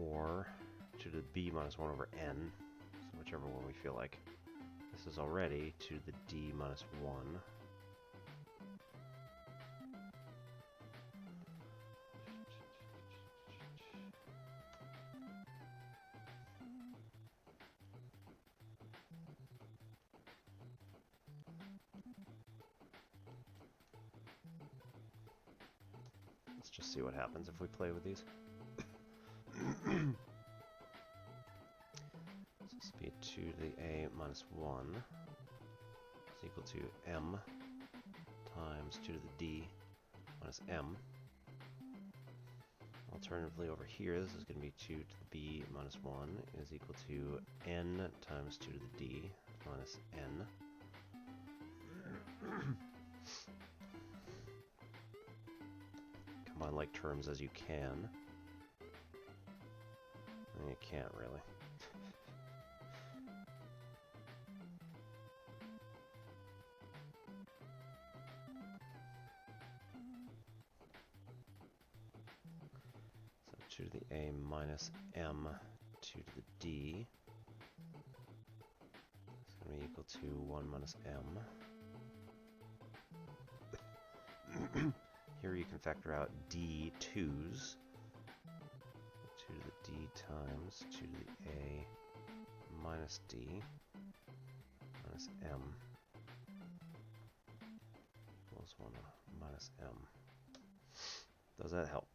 or 2 to the b minus 1 over n, so whichever one we feel like. This is already 2 to the d minus 1. Let's just see what happens if we play with these. So this will be 2 to the a minus 1 is equal to m times 2 to the d minus m, Alternatively, over here, this is going to be 2 to the b minus 1 is equal to n times 2 to the d minus n. Combine like terms as you can. And you can't really. So 2 to the a minus m 2 to the d is going to be equal to 1 minus m. Here you can factor out d2's. 2 to the d times 2 to the a minus d minus m equals 1 minus m. Does that help?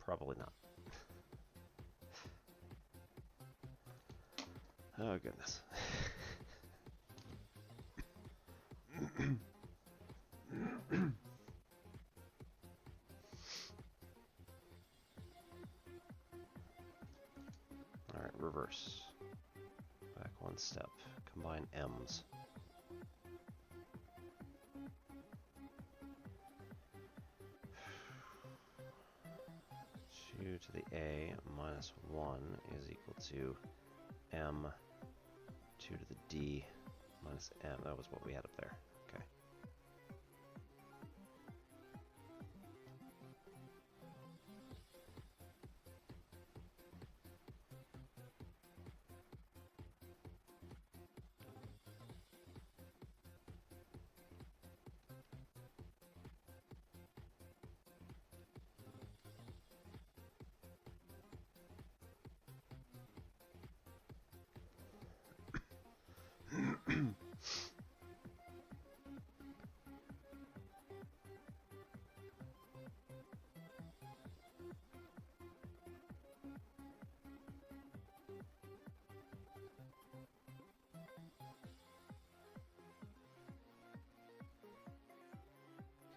Probably not. Oh, goodness. Alright, reverse. Back one step. Combine m's. Two to the a minus 1 is equal to m 2 to the d minus m. That was what we had up there. Okay.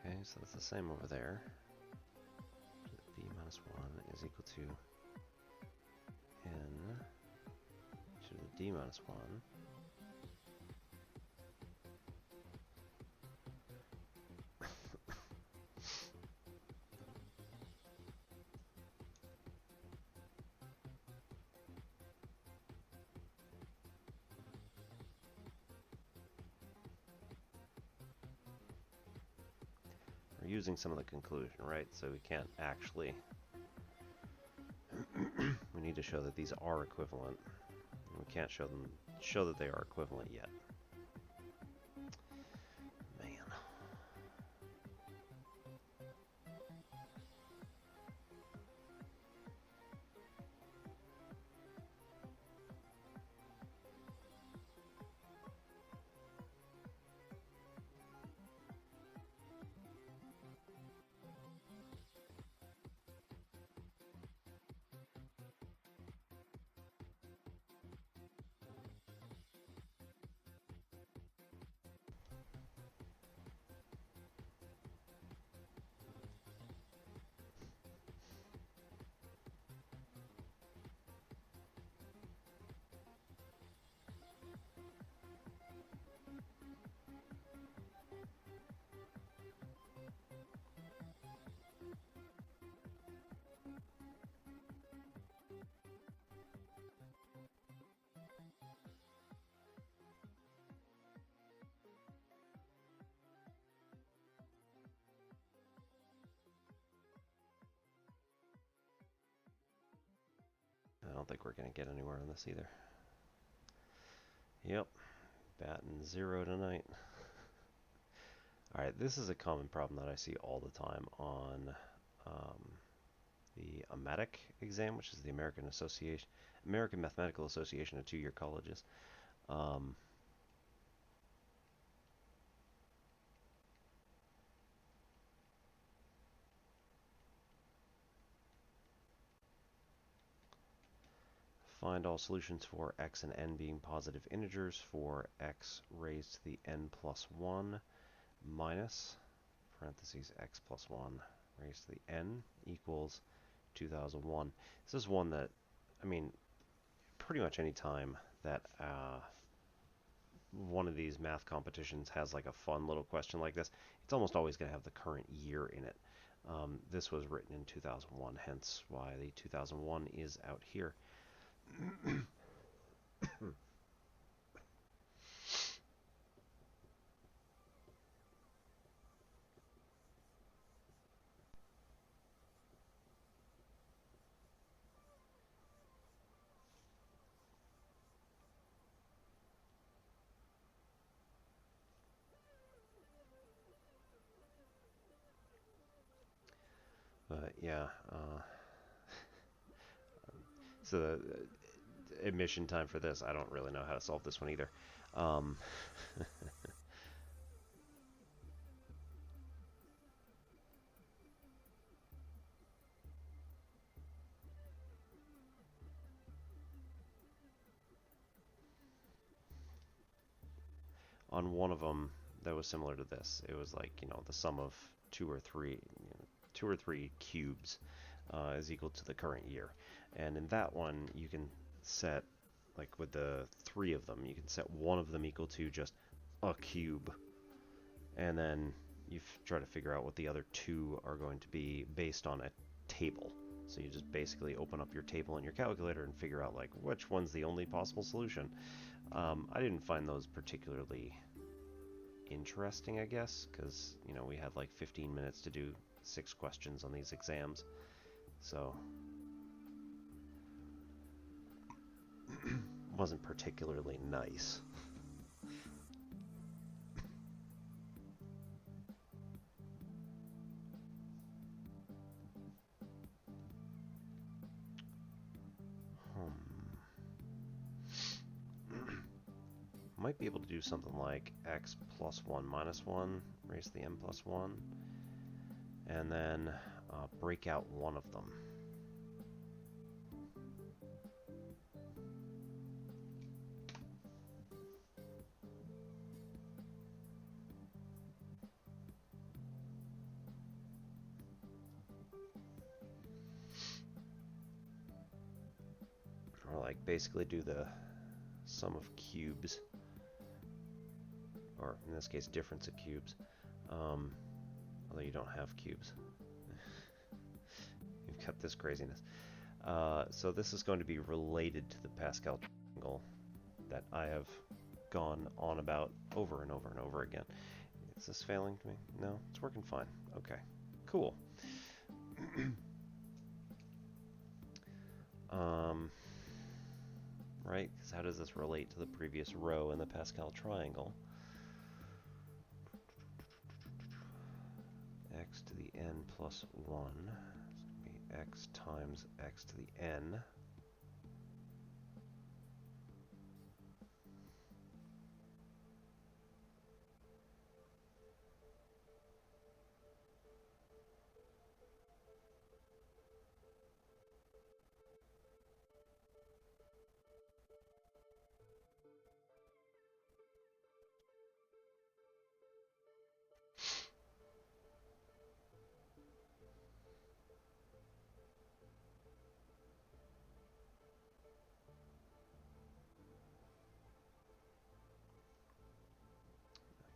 Okay, so that's the same over there. B minus 1 is equal to n to the d minus 1. We're using some of the conclusion, right? So we can't actually... we need to show that these are equivalent. We can't show that they are equivalent yet. Man. I don't think we're going to get anywhere on this either. Yep, batting 0 tonight. Alright, this is a common problem that I see all the time on the AMATIC exam, which is the American Mathematical Association of two-year colleges. Find all solutions for x and n being positive integers for x raised to the n plus 1 minus, parentheses, x plus 1 raised to the n equals 2001. This is one that, I mean, pretty much any time that one of these math competitions has like a fun little question like this, it's almost always going to have the current year in it. This was written in 2001, hence why the 2001 is out here. Yeah, so the admission time for this, I don't really know how to solve this one either. Um, on one of them that was similar to this, it was like, the sum of two or three cubes is equal to the current year. And in that one, you can set, like with the three of them, you can set one of them equal to just a cube. And then you try to figure out what the other two are going to be based on a table. So you just basically open up your table in your calculator and figure out like which one's the only possible solution. I didn't find those particularly interesting, I guess, because we had like 15 minutes to do 6 questions on these exams, so wasn't particularly nice. Might be able to do something like x plus 1 minus 1 raised to the n plus 1, and then break out one of them. Or like basically do the sum of cubes, or in this case difference of cubes, although you don't have cubes. You've got this craziness. So this is going to be related to the Pascal triangle that I have gone on about over and over and over again. Is this failing me? No, it's working fine. Okay, cool. Right, because how does this relate to the previous row in the Pascal triangle? X to the n plus 1 is going to be x times x to the n.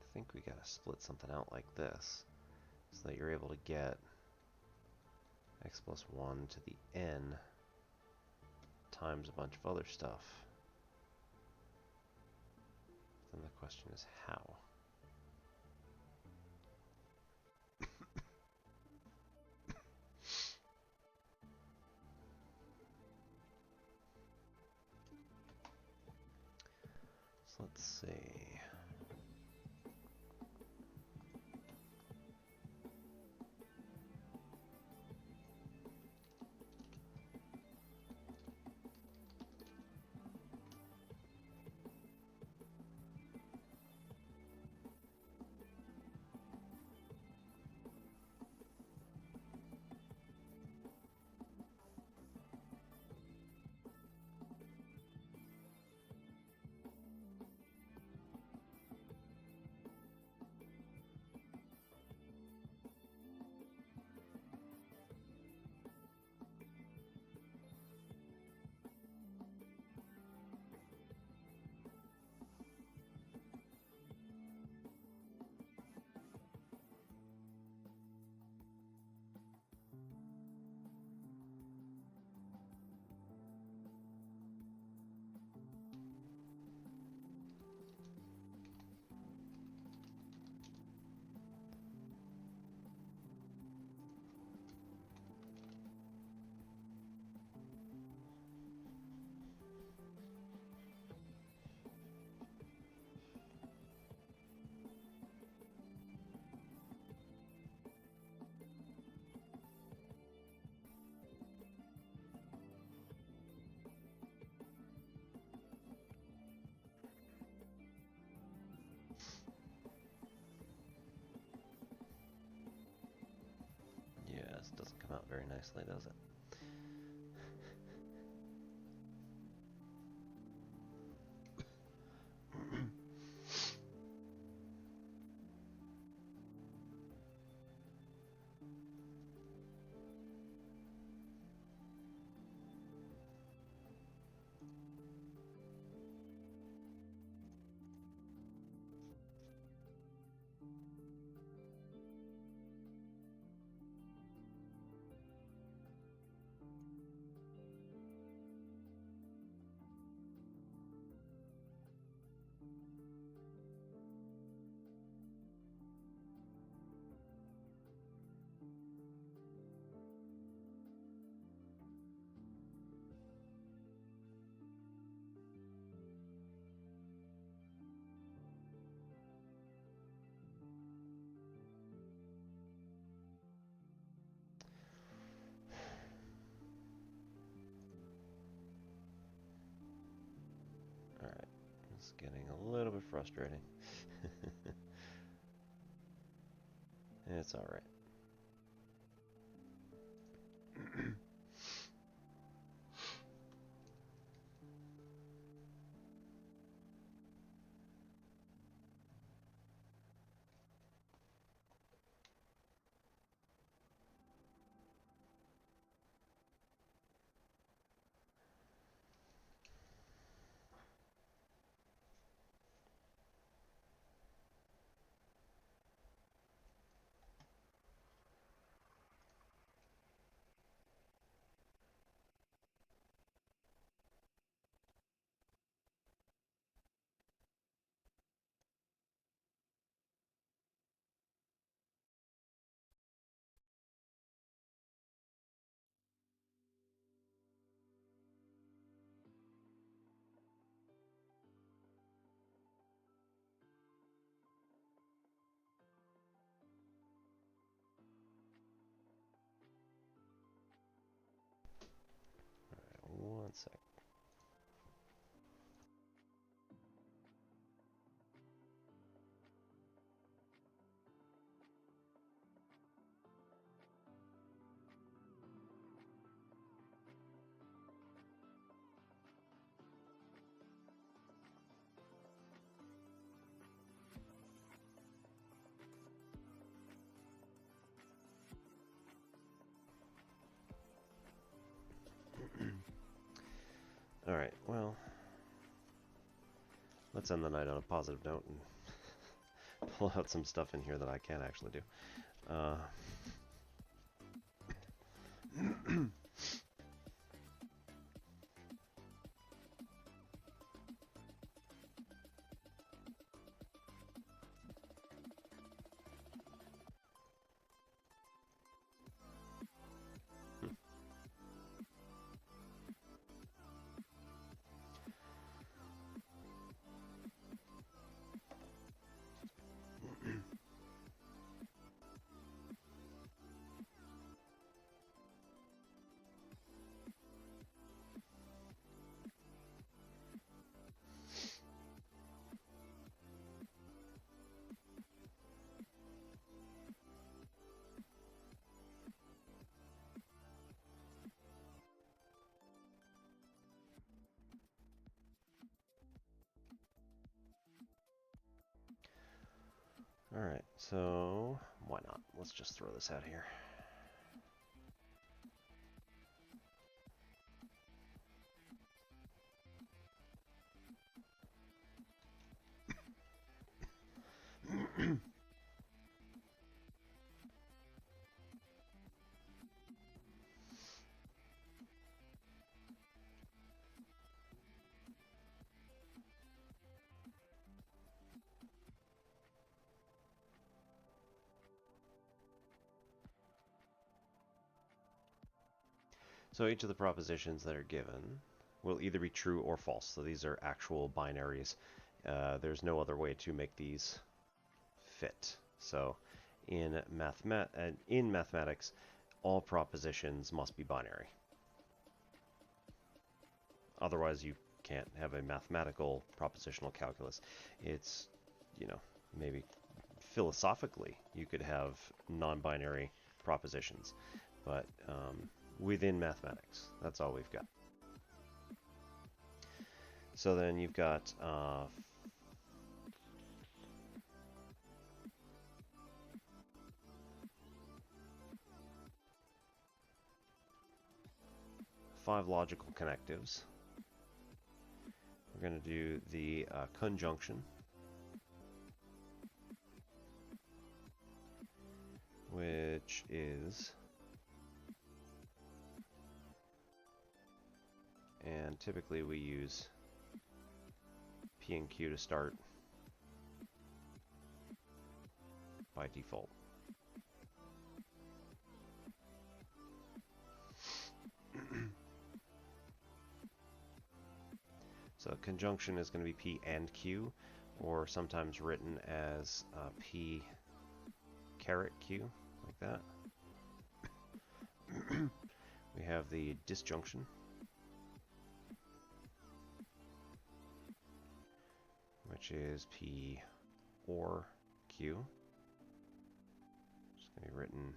I think we gotta split something out like this so that you're able to get x plus 1 to the n times a bunch of other stuff. Then the question is how. So let's see. very nicely, does it? Alright, it's getting a little bit frustrating. It's alright. One sec. Alright, well, let's end the night on a positive note and pull out some stuff in here that I can actually do. Alright, so why not? Let's just throw this out here. So each of the propositions that are given will either be true or false. So these are actual binaries. There's no other way to make these fit. So in mathematics, all propositions must be binary. Otherwise, you can't have a mathematical propositional calculus. It's, maybe philosophically you could have non-binary propositions, but within mathematics. That's all we've got. So then you've got 5 logical connectives. We're going to do the conjunction, which is, and typically we use P and Q to start by default. So conjunction is going to be P and Q, or sometimes written as P caret Q, like that. We have the disjunction, which is P or Q. It's going to be written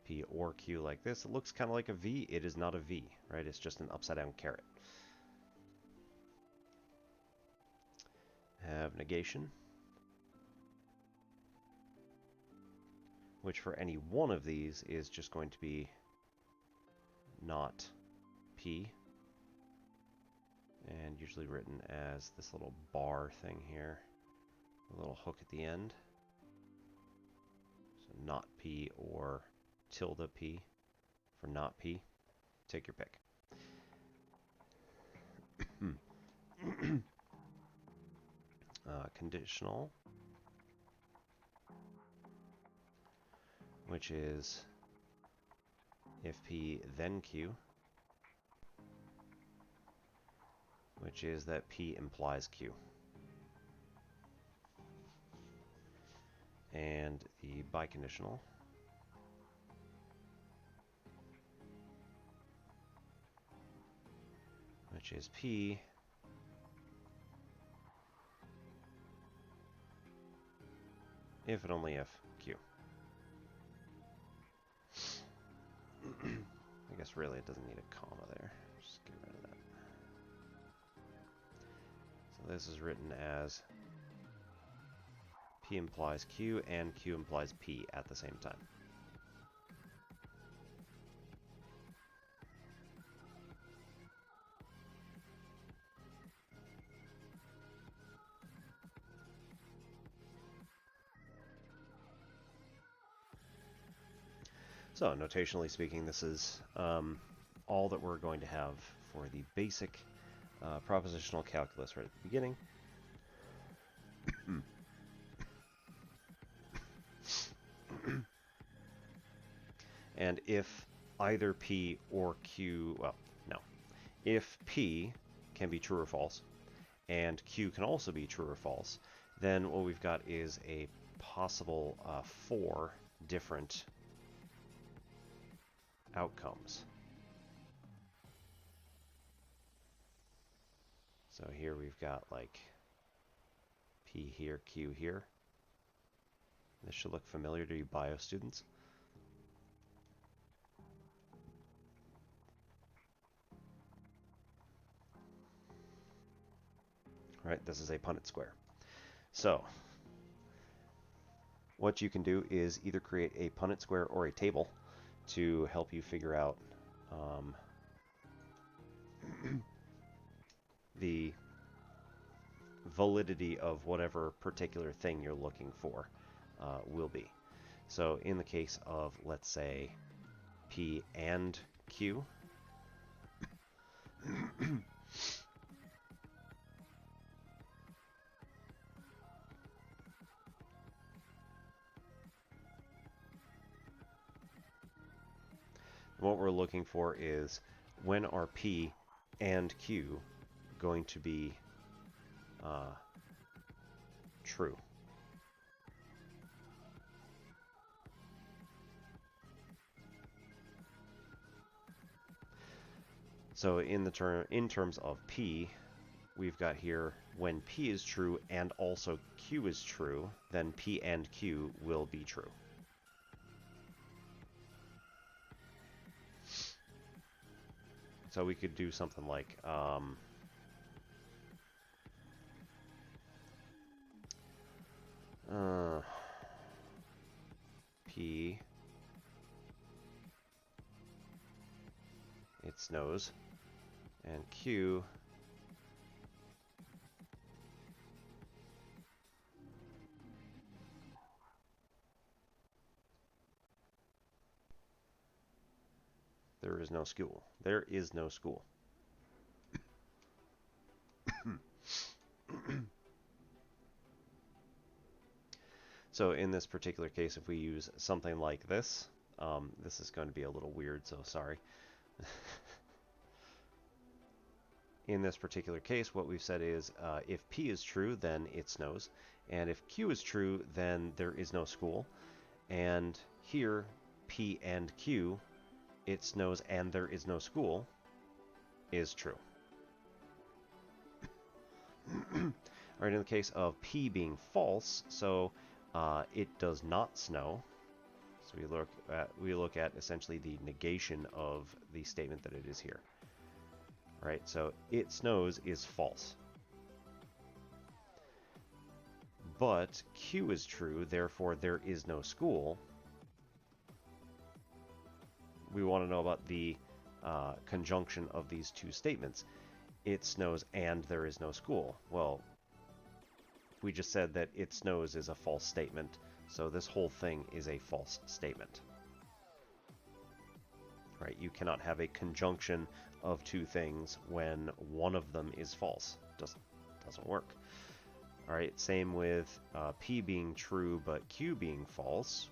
P or Q like this. It looks kind of like a V. It is not a V, right? It's just an upside down caret. Have negation, which for any one of these is just going to be not P, and usually written as this little bar thing here, a little hook at the end. So not P or tilde P for not P. Take your pick. Conditional, which is if P then Q, which is that P implies Q. And the biconditional, which is P if and only if Q. I guess really it doesn't need a comma there. Just get rid of that. So this is written as P implies Q and Q implies P at the same time. So, notationally speaking, this is all that we're going to have for the basic propositional calculus right at the beginning. And if either P or Q, well, no. If P can be true or false, and Q can also be true or false, then what we've got is a possible 4 different outcomes. So here we've got like P here, Q here. This should look familiar to you bio students. Right, this is a Punnett square. So what you can do is either create a Punnett square or a table to help you figure out the validity of whatever particular thing you're looking for will be. So in the case of, let's say, P and Q, what we're looking for is when are P and Q going to be true. So in terms of P, we've got here when P is true and also Q is true, then P and Q will be true. So we could do something like P, it snows, and Q, there is no school. There is no school. So in this particular case, if we use something like this, this is going to be a little weird, so sorry. In this particular case, what we've said is if P is true, then it snows. And if Q is true, then there is no school. And here, P and Q, it snows and there is no school, is true. All right, in the case of P being false, so it does not snow. So we look at essentially the negation of the statement that it is here. All right, so it snows is false. But Q is true, therefore there is no school. We want to know about the conjunction of these two statements. It snows and there is no school. Well, we just said that it snows is a false statement, so this whole thing is a false statement. Right? You cannot have a conjunction of two things when one of them is false. Doesn't work. All right, same with P being true but Q being false.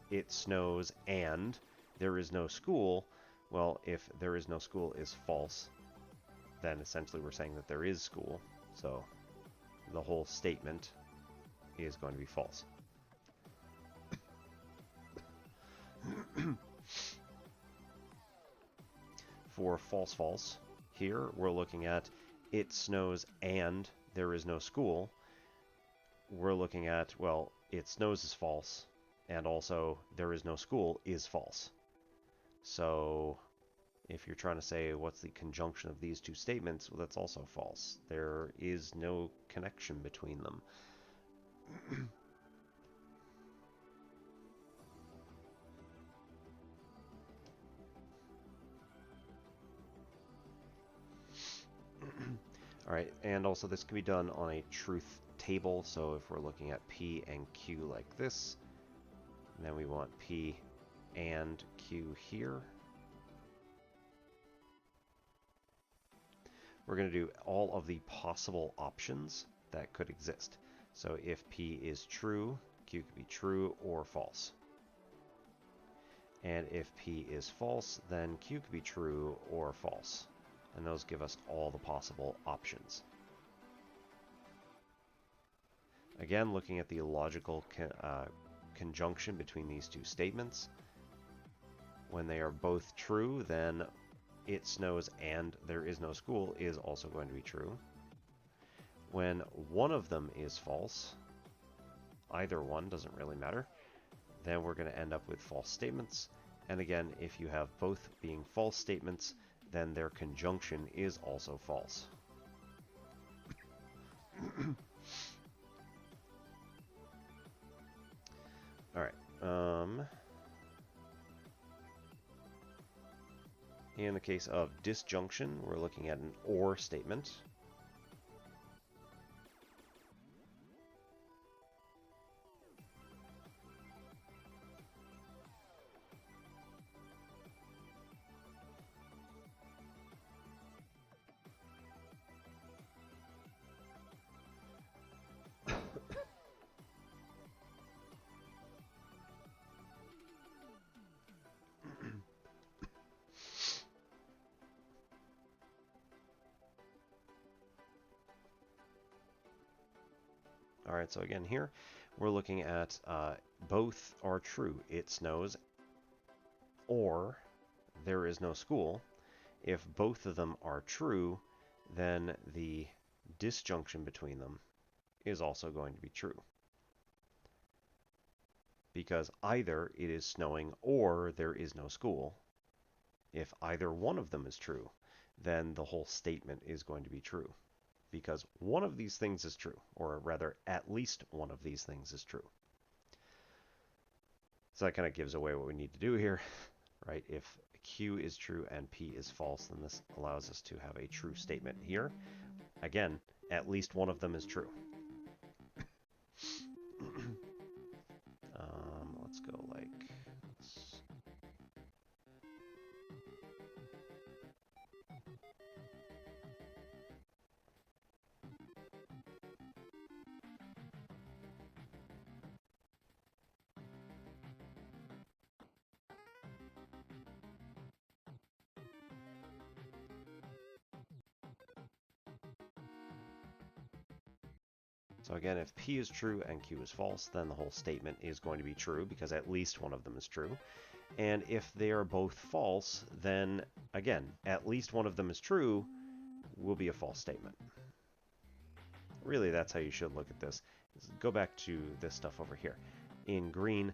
It snows and there is no school. Well, if there is no school is false, then essentially we're saying that there is school. So the whole statement is going to be false. For false false, here we're looking at it snows and there is no school. We're looking at, well, it snows is false, and also there is no school is false. So if you're trying to say what's the conjunction of these two statements, well, that's also false. There is no connection between them. All right, and also this can be done on a truth table. So if we're looking at P and Q like this, and then we want P and Q here, we're going to do all of the possible options that could exist. So if P is true, Q could be true or false. And if P is false, then Q could be true or false. And those give us all the possible options. Again, looking at the logical conjunction between these two statements. When they are both true, then it snows and there is no school is also going to be true. When one of them is false, either one, doesn't really matter, then we're going to end up with false statements. And again, if you have both being false statements, then their conjunction is also false. All right. In the case of disjunction, we're looking at an or statement. All right, so again here, we're looking at both are true. It snows or there is no school. If both of them are true, then the disjunction between them is also going to be true. Because either it is snowing or there is no school. If either one of them is true, then the whole statement is going to be true, because one of these things is true, or rather, at least one of these things is true. So that kind of gives away what we need to do here, right? If Q is true and P is false, then this allows us to have a true statement here. Again, at least one of them is true. Let's go like this. So again, if P is true and Q is false, then the whole statement is going to be true because at least one of them is true. And if they are both false, then again, at least one of them is true will be a false statement. Really, that's how you should look at this. Go back to this stuff over here. In green,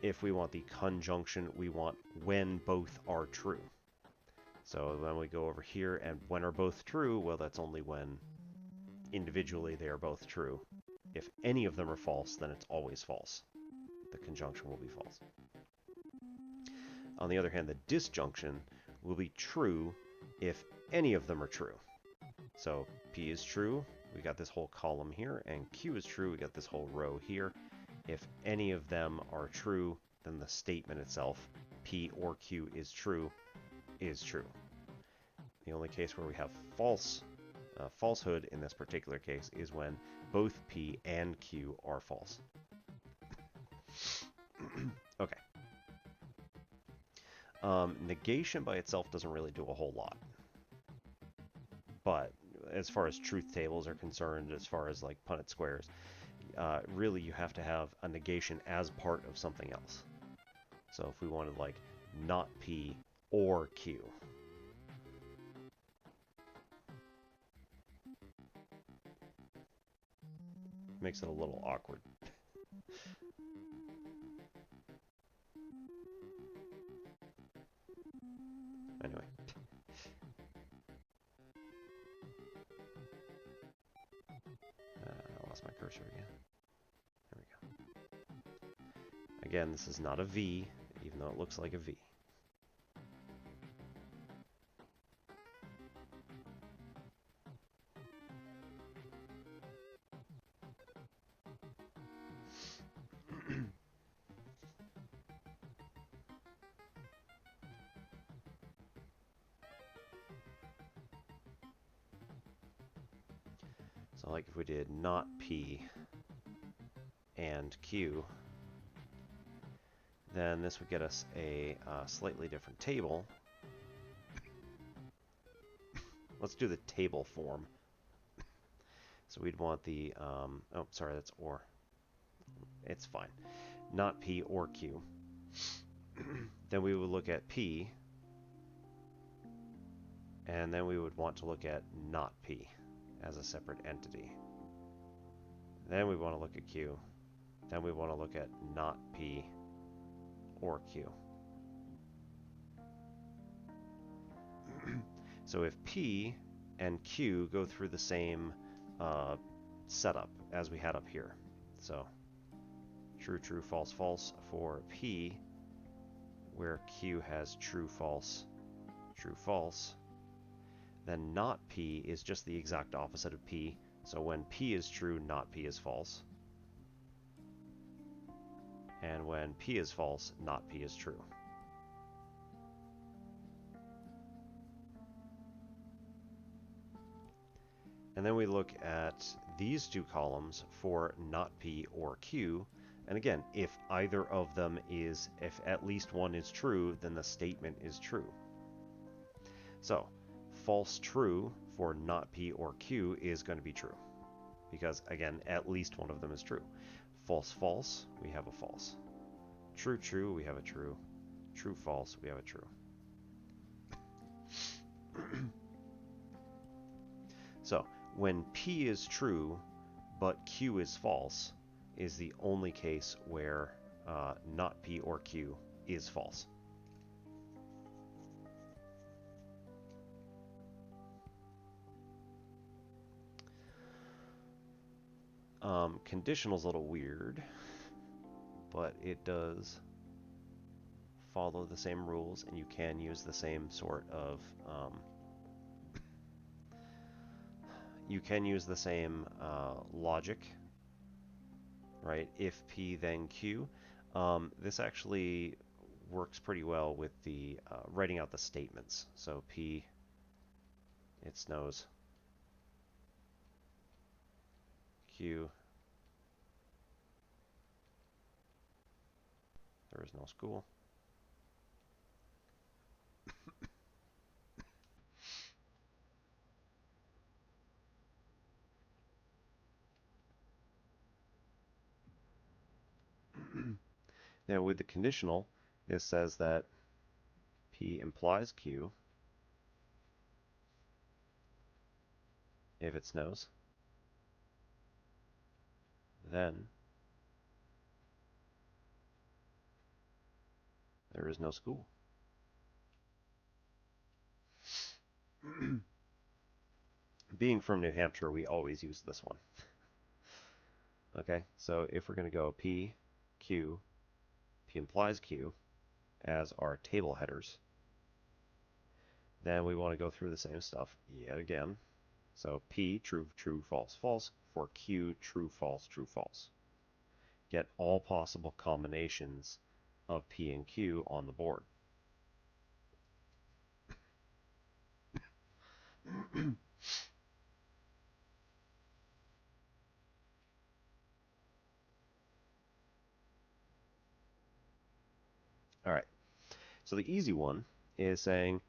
if we want the conjunction, we want when both are true. So then we go over here, and when are both true? Well, that's only when individually they are both true. If any of them are false, then it's always false. The conjunction will be false. On the other hand, the disjunction will be true if any of them are true. So P is true, we got this whole column here, and Q is true, we got this whole row here. If any of them are true, then the statement itself, P or Q is true. The only case where we have falsehood in this particular case is when both P and Q are false. Okay. Negation by itself doesn't really do a whole lot. But as far as truth tables are concerned, as far as like Punnett squares, really you have to have a negation as part of something else. So if we wanted like not P or Q, makes it a little awkward. Anyway. I lost my cursor again. There we go. Again, this is not a V, even though it looks like a V. So like if we did not P and Q, then this would get us a slightly different table. Let's do the table form. So we'd want the, oh, sorry, that's or. It's fine. Not P or Q. Then we would look at P, and then we would want to look at not P as a separate entity. Then we want to look at Q. Then we want to look at not P or Q. So if P and Q go through the same setup as we had up here, so true, true, false, false for P, where Q has true, false, then not P is just the exact opposite of P. So when P is true, not P is false. And when P is false, not P is true. And then we look at these two columns for not P or Q. And again, if either of them is, if at least one is true, then the statement is true. So false true for not P or Q is going to be true. Because again, at least one of them is true. False false, we have a false. True true, we have a true. True false, we have a true. So when P is true, but Q is false, is the only case where not P or Q is false. Conditional's a little weird, but it does follow the same rules, and you can use the same sort of you can use the same logic, right? If P then Q. This actually works pretty well with the writing out the statements. So P, it snows. Q, there is no school. Now with the conditional, this says that P implies Q if it snows. Then there is no school. Being from New Hampshire, we always use this one. Okay, so if we're going to go P, Q, P implies Q as our table headers, then we want to go through the same stuff yet again. So P, true, true, false, false. For Q, true, false, true, false. Get all possible combinations of P and Q on the board. All right, so the easy one is saying,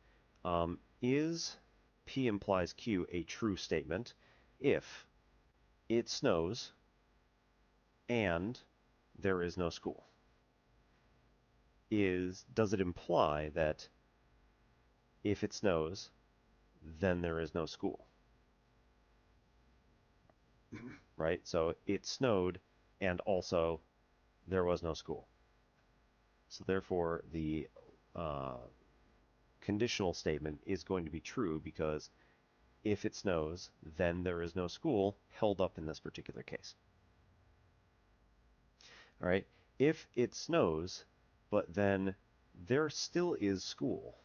is P implies Q a true statement if it snows and there is no school? Does it imply that if it snows, then there is no school? Right? So it snowed and also there was no school. So therefore, the conditional statement is going to be true because if it snows, then there is no school held up in this particular case. All right? If it snows, but then there still is school,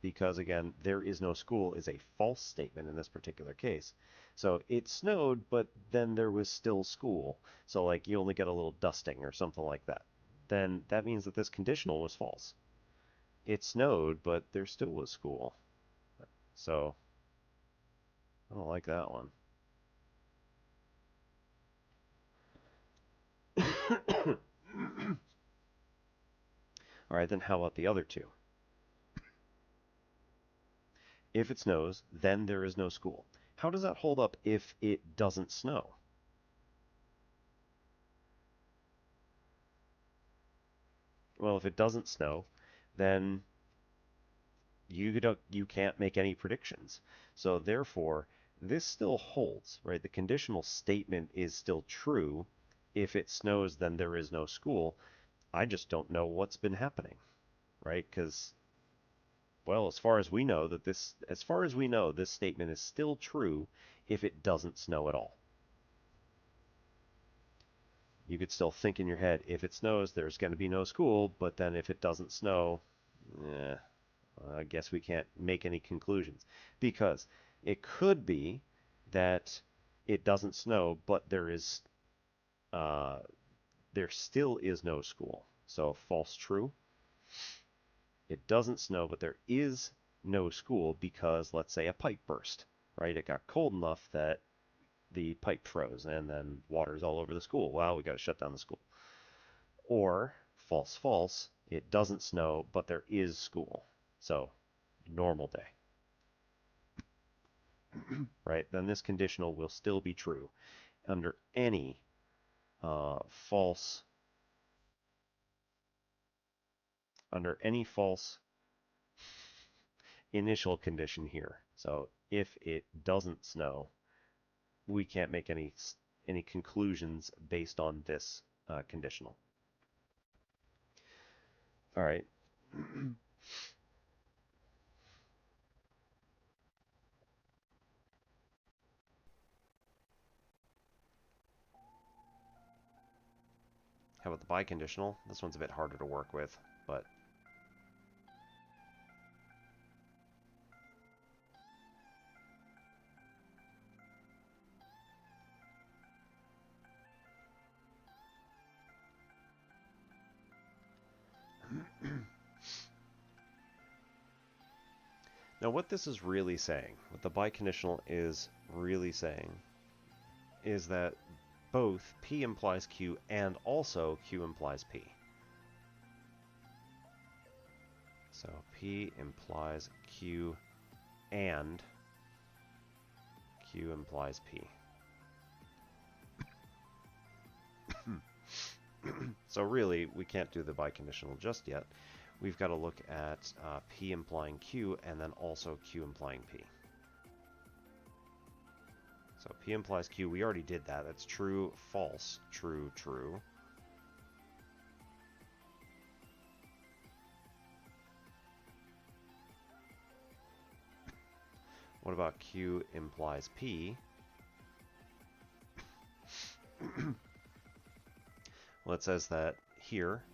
because again, there is no school is a false statement in this particular case. So it snowed, but then there was still school. So like you only get a little dusting or something like that. Then that means that this conditional was false. It snowed, but there still was school. So I don't like that one. All right, then how about the other two? If it snows, then there is no school. How does that hold up if it doesn't snow? Well, if it doesn't snow, then you can't make any predictions. So therefore, this still holds, right? The conditional statement is still true. If it snows, then there is no school. I just don't know what's been happening, right? Because, well, as far as we know, this statement is still true if it doesn't snow at all. You could still think in your head, if it snows, there's going to be no school, but then if it doesn't snow, eh, I guess we can't make any conclusions. Because it could be that it doesn't snow, but uh, there still is no school. So false, true. It doesn't snow, but there is no school because, let's say, a pipe burst, right? It got cold enough that the pipe froze and then water's all over the school. Well, we got to shut down the school. Or false, false. It doesn't snow, but there is school. So normal day, right? Then this conditional will still be true under any false false initial condition here. So if it doesn't snow, we can't make any conclusions based on this conditional. All right. How about the biconditional? This one's a bit harder to work with, but now what this is really saying, what the biconditional is really saying, is that both P implies Q and also Q implies P. So P implies Q and Q implies P. So really, we can't do the biconditional just yet. We've got to look at P implying Q and then also Q implying P. So P implies Q, we already did that. That's true, false, true, true. What about Q implies P? Well, it says that here,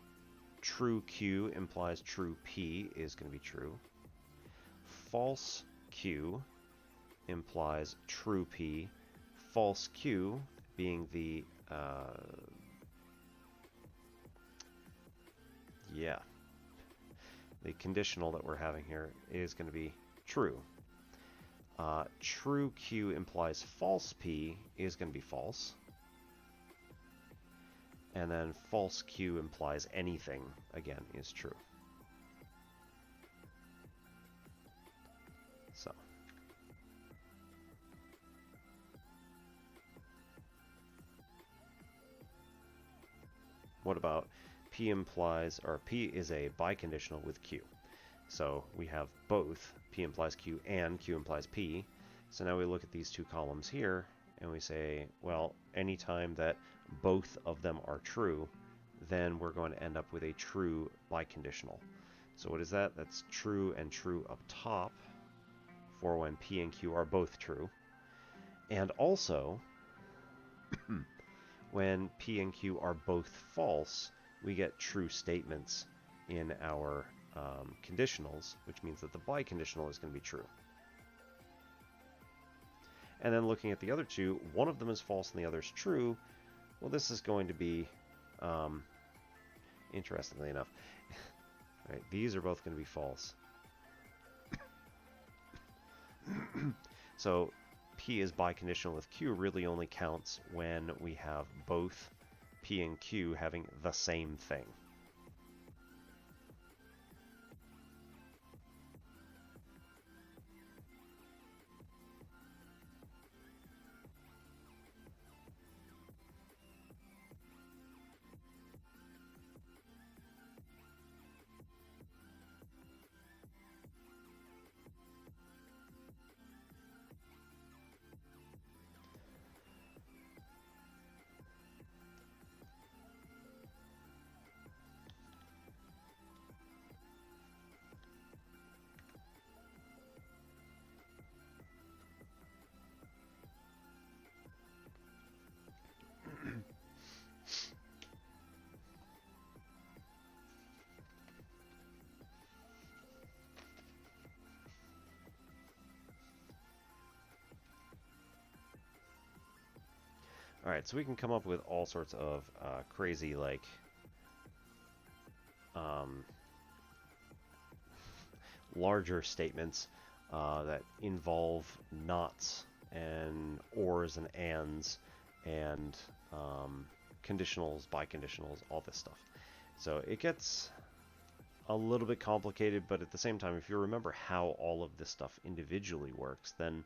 true Q implies true P is going to be true. False Q implies true P. False Q being the, the conditional that we're having here is going to be true. True Q implies false P is going to be false. And then false Q implies anything, again, is true. So. What about P implies, or P is a biconditional with Q. So we have both P implies Q and Q implies P. So now we look at these two columns here and we say, well, anytime that both of them are true, then we're going to end up with a true biconditional. So what is that? That's true and true up top for when P and Q are both true. And also, when P and Q are both false, we get true statements in our conditionals, which means that the biconditional is going to be true. And then looking at the other two, one of them is false and the other is true. Well, this is going to be, interestingly enough, right, these are both going to be false. So P is biconditional with Q really only counts when we have both P and Q having the same thing. Alright, so we can come up with all sorts of crazy, like, larger statements that involve nots and ors and ands and conditionals, biconditionals, all this stuff. So it gets a little bit complicated, but at the same time, if you remember how all of this stuff individually works, then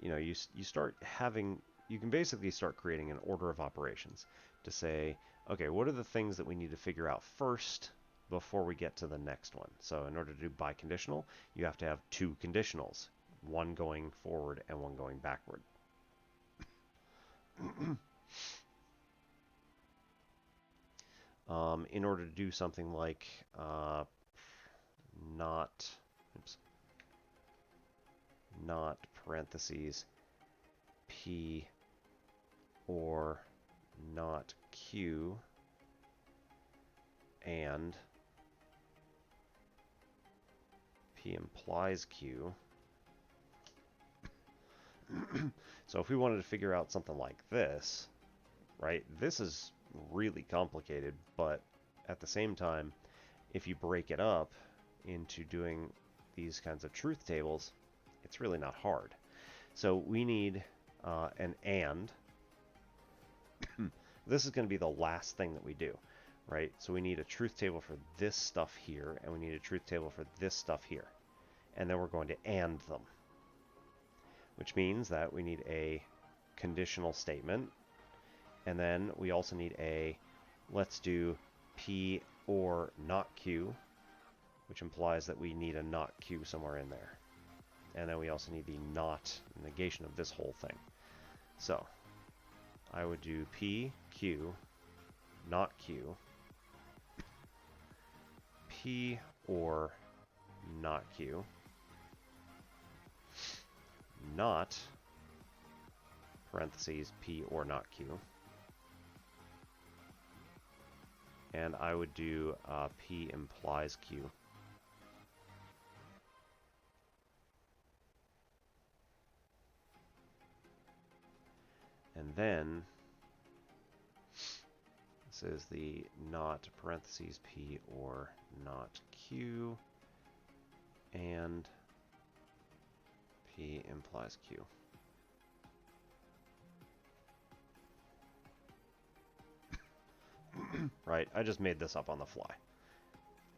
you start having, you can basically start creating an order of operations to say, okay, what are the things that we need to figure out first before we get to the next one? So in order to do biconditional, you have to have two conditionals, one going forward and one going backward. In order to do something like not parentheses P or not Q, and P implies Q. So if we wanted to figure out something like this, right, this is really complicated, but at the same time, if you break it up into doing these kinds of truth tables, it's really not hard. So we need an and. This is going to be the last thing that we do, right? So we need a truth table for this stuff here, and we need a truth table for this stuff here. And then we're going to and them, which means that we need a conditional statement, and then we also need a let's do P or not Q, which implies that we need a not Q somewhere in there. And then we also need the not negation of this whole thing. So I would do P, Q, not Q, P or not Q, not, parentheses, P or not Q. And I would do P implies Q. And then this is the not, parentheses, P or not Q, and P implies Q. Right, I just made this up on the fly.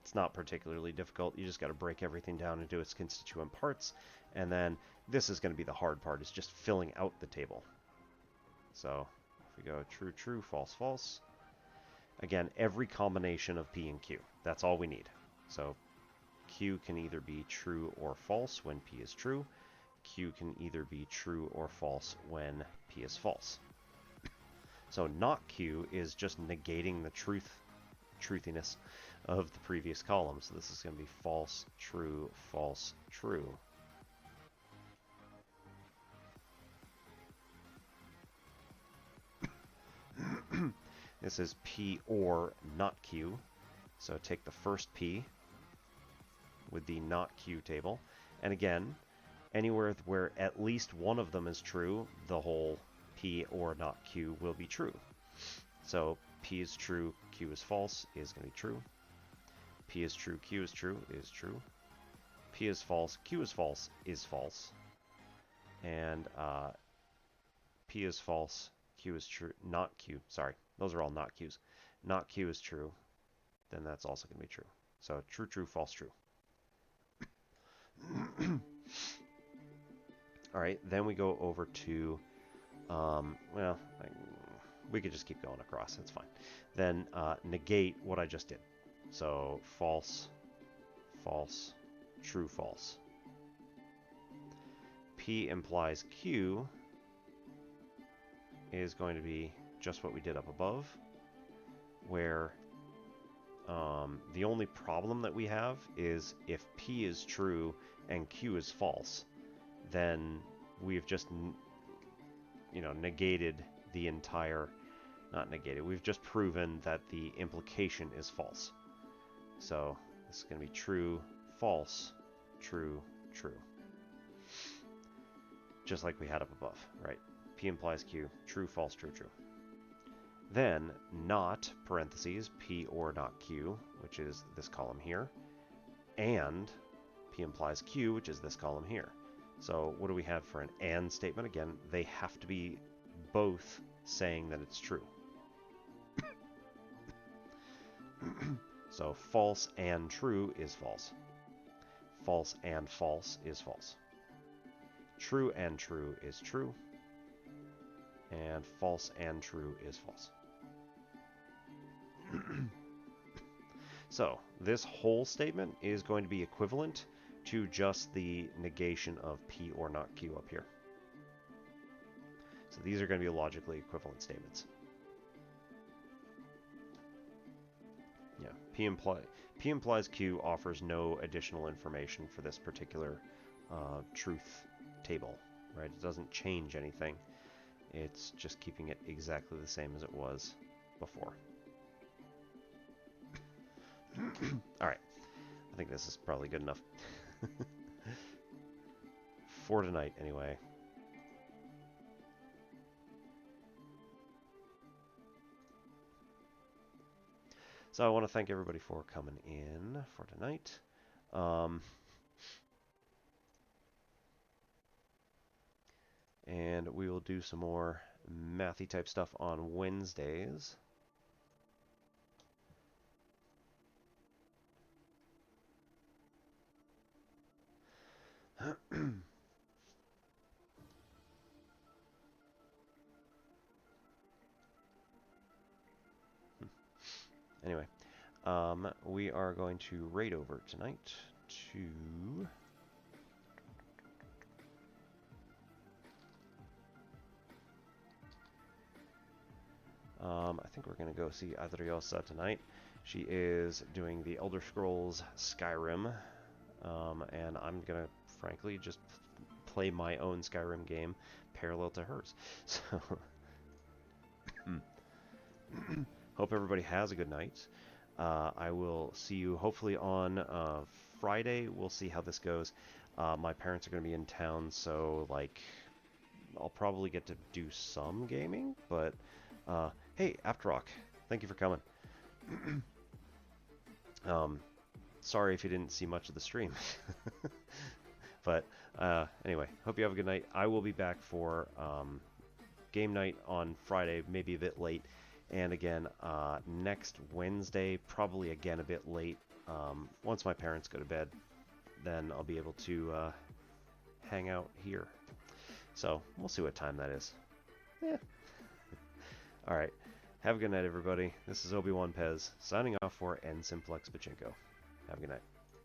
It's not particularly difficult. You just got to break everything down into its constituent parts, and then this is going to be the hard part, is just filling out the table. So if we go true, true, false, false, again, every combination of P and Q. That's all we need. So Q can either be true or false when P is true. Q can either be true or false when P is false. So not Q is just negating the truthiness of the previous column. So this is going to be false, true, false, true. This is P or not Q. So take the first P with the not Q table. And again, anywhere where at least one of them is true, the whole P or not Q will be true. So P is true, Q is false is going to be true. P is true, Q is true is true. P is false, Q is false is false. And P is false, Q is true, not Q, sorry, those are all not Q's. Not Q is true, then that's also going to be true. So true, true, false, true. All right, then we go over to, we could just keep going across, that's fine. Then negate what I just did. So false, false, true, false. P implies Q is going to be just what we did up above, where the only problem that we have is if P is true and Q is false, then we've just, negated the entire, not negated, we've just proven that the implication is false. So this is going to be true, false, true, true. Just like we had up above, right? P implies Q, true, false, true, true. Then not, parentheses, P or not Q, which is this column here, and P implies Q, which is this column here. So what do we have for an and statement? Again, they have to be both saying that it's true. So false and true is false. False and false is false. True and true is true. And false and true is false. So this whole statement is going to be equivalent to just the negation of P or not Q up here. So these are going to be logically equivalent statements. Yeah, P implies Q offers no additional information for this particular truth table, right? It doesn't change anything. It's just keeping it exactly the same as it was before. Alright, I think this is probably good enough. For tonight, anyway. So I want to thank everybody for coming in for tonight. And we will do some more mathy type stuff on Wednesdays. Anyway, we are going to raid over tonight to... I think we're going to go see Adriosa tonight. She is doing the Elder Scrolls Skyrim, and I'm going to, frankly, just play my own Skyrim game parallel to hers. So, hope everybody has a good night. I will see you hopefully on Friday. We'll see how this goes. My parents are going to be in town, so, like, I'll probably get to do some gaming, but... hey, Afterrock, thank you for coming. Sorry if you didn't see much of the stream. But anyway, hope you have a good night. I will be back for game night on Friday, maybe a bit late. And again, next Wednesday, probably again a bit late. Once my parents go to bed, then I'll be able to hang out here. So we'll see what time that is. Yeah. All right. Have a good night, everybody. This is Obi-Wan Pez, signing off for N Simplex Pachinko. Have a good night.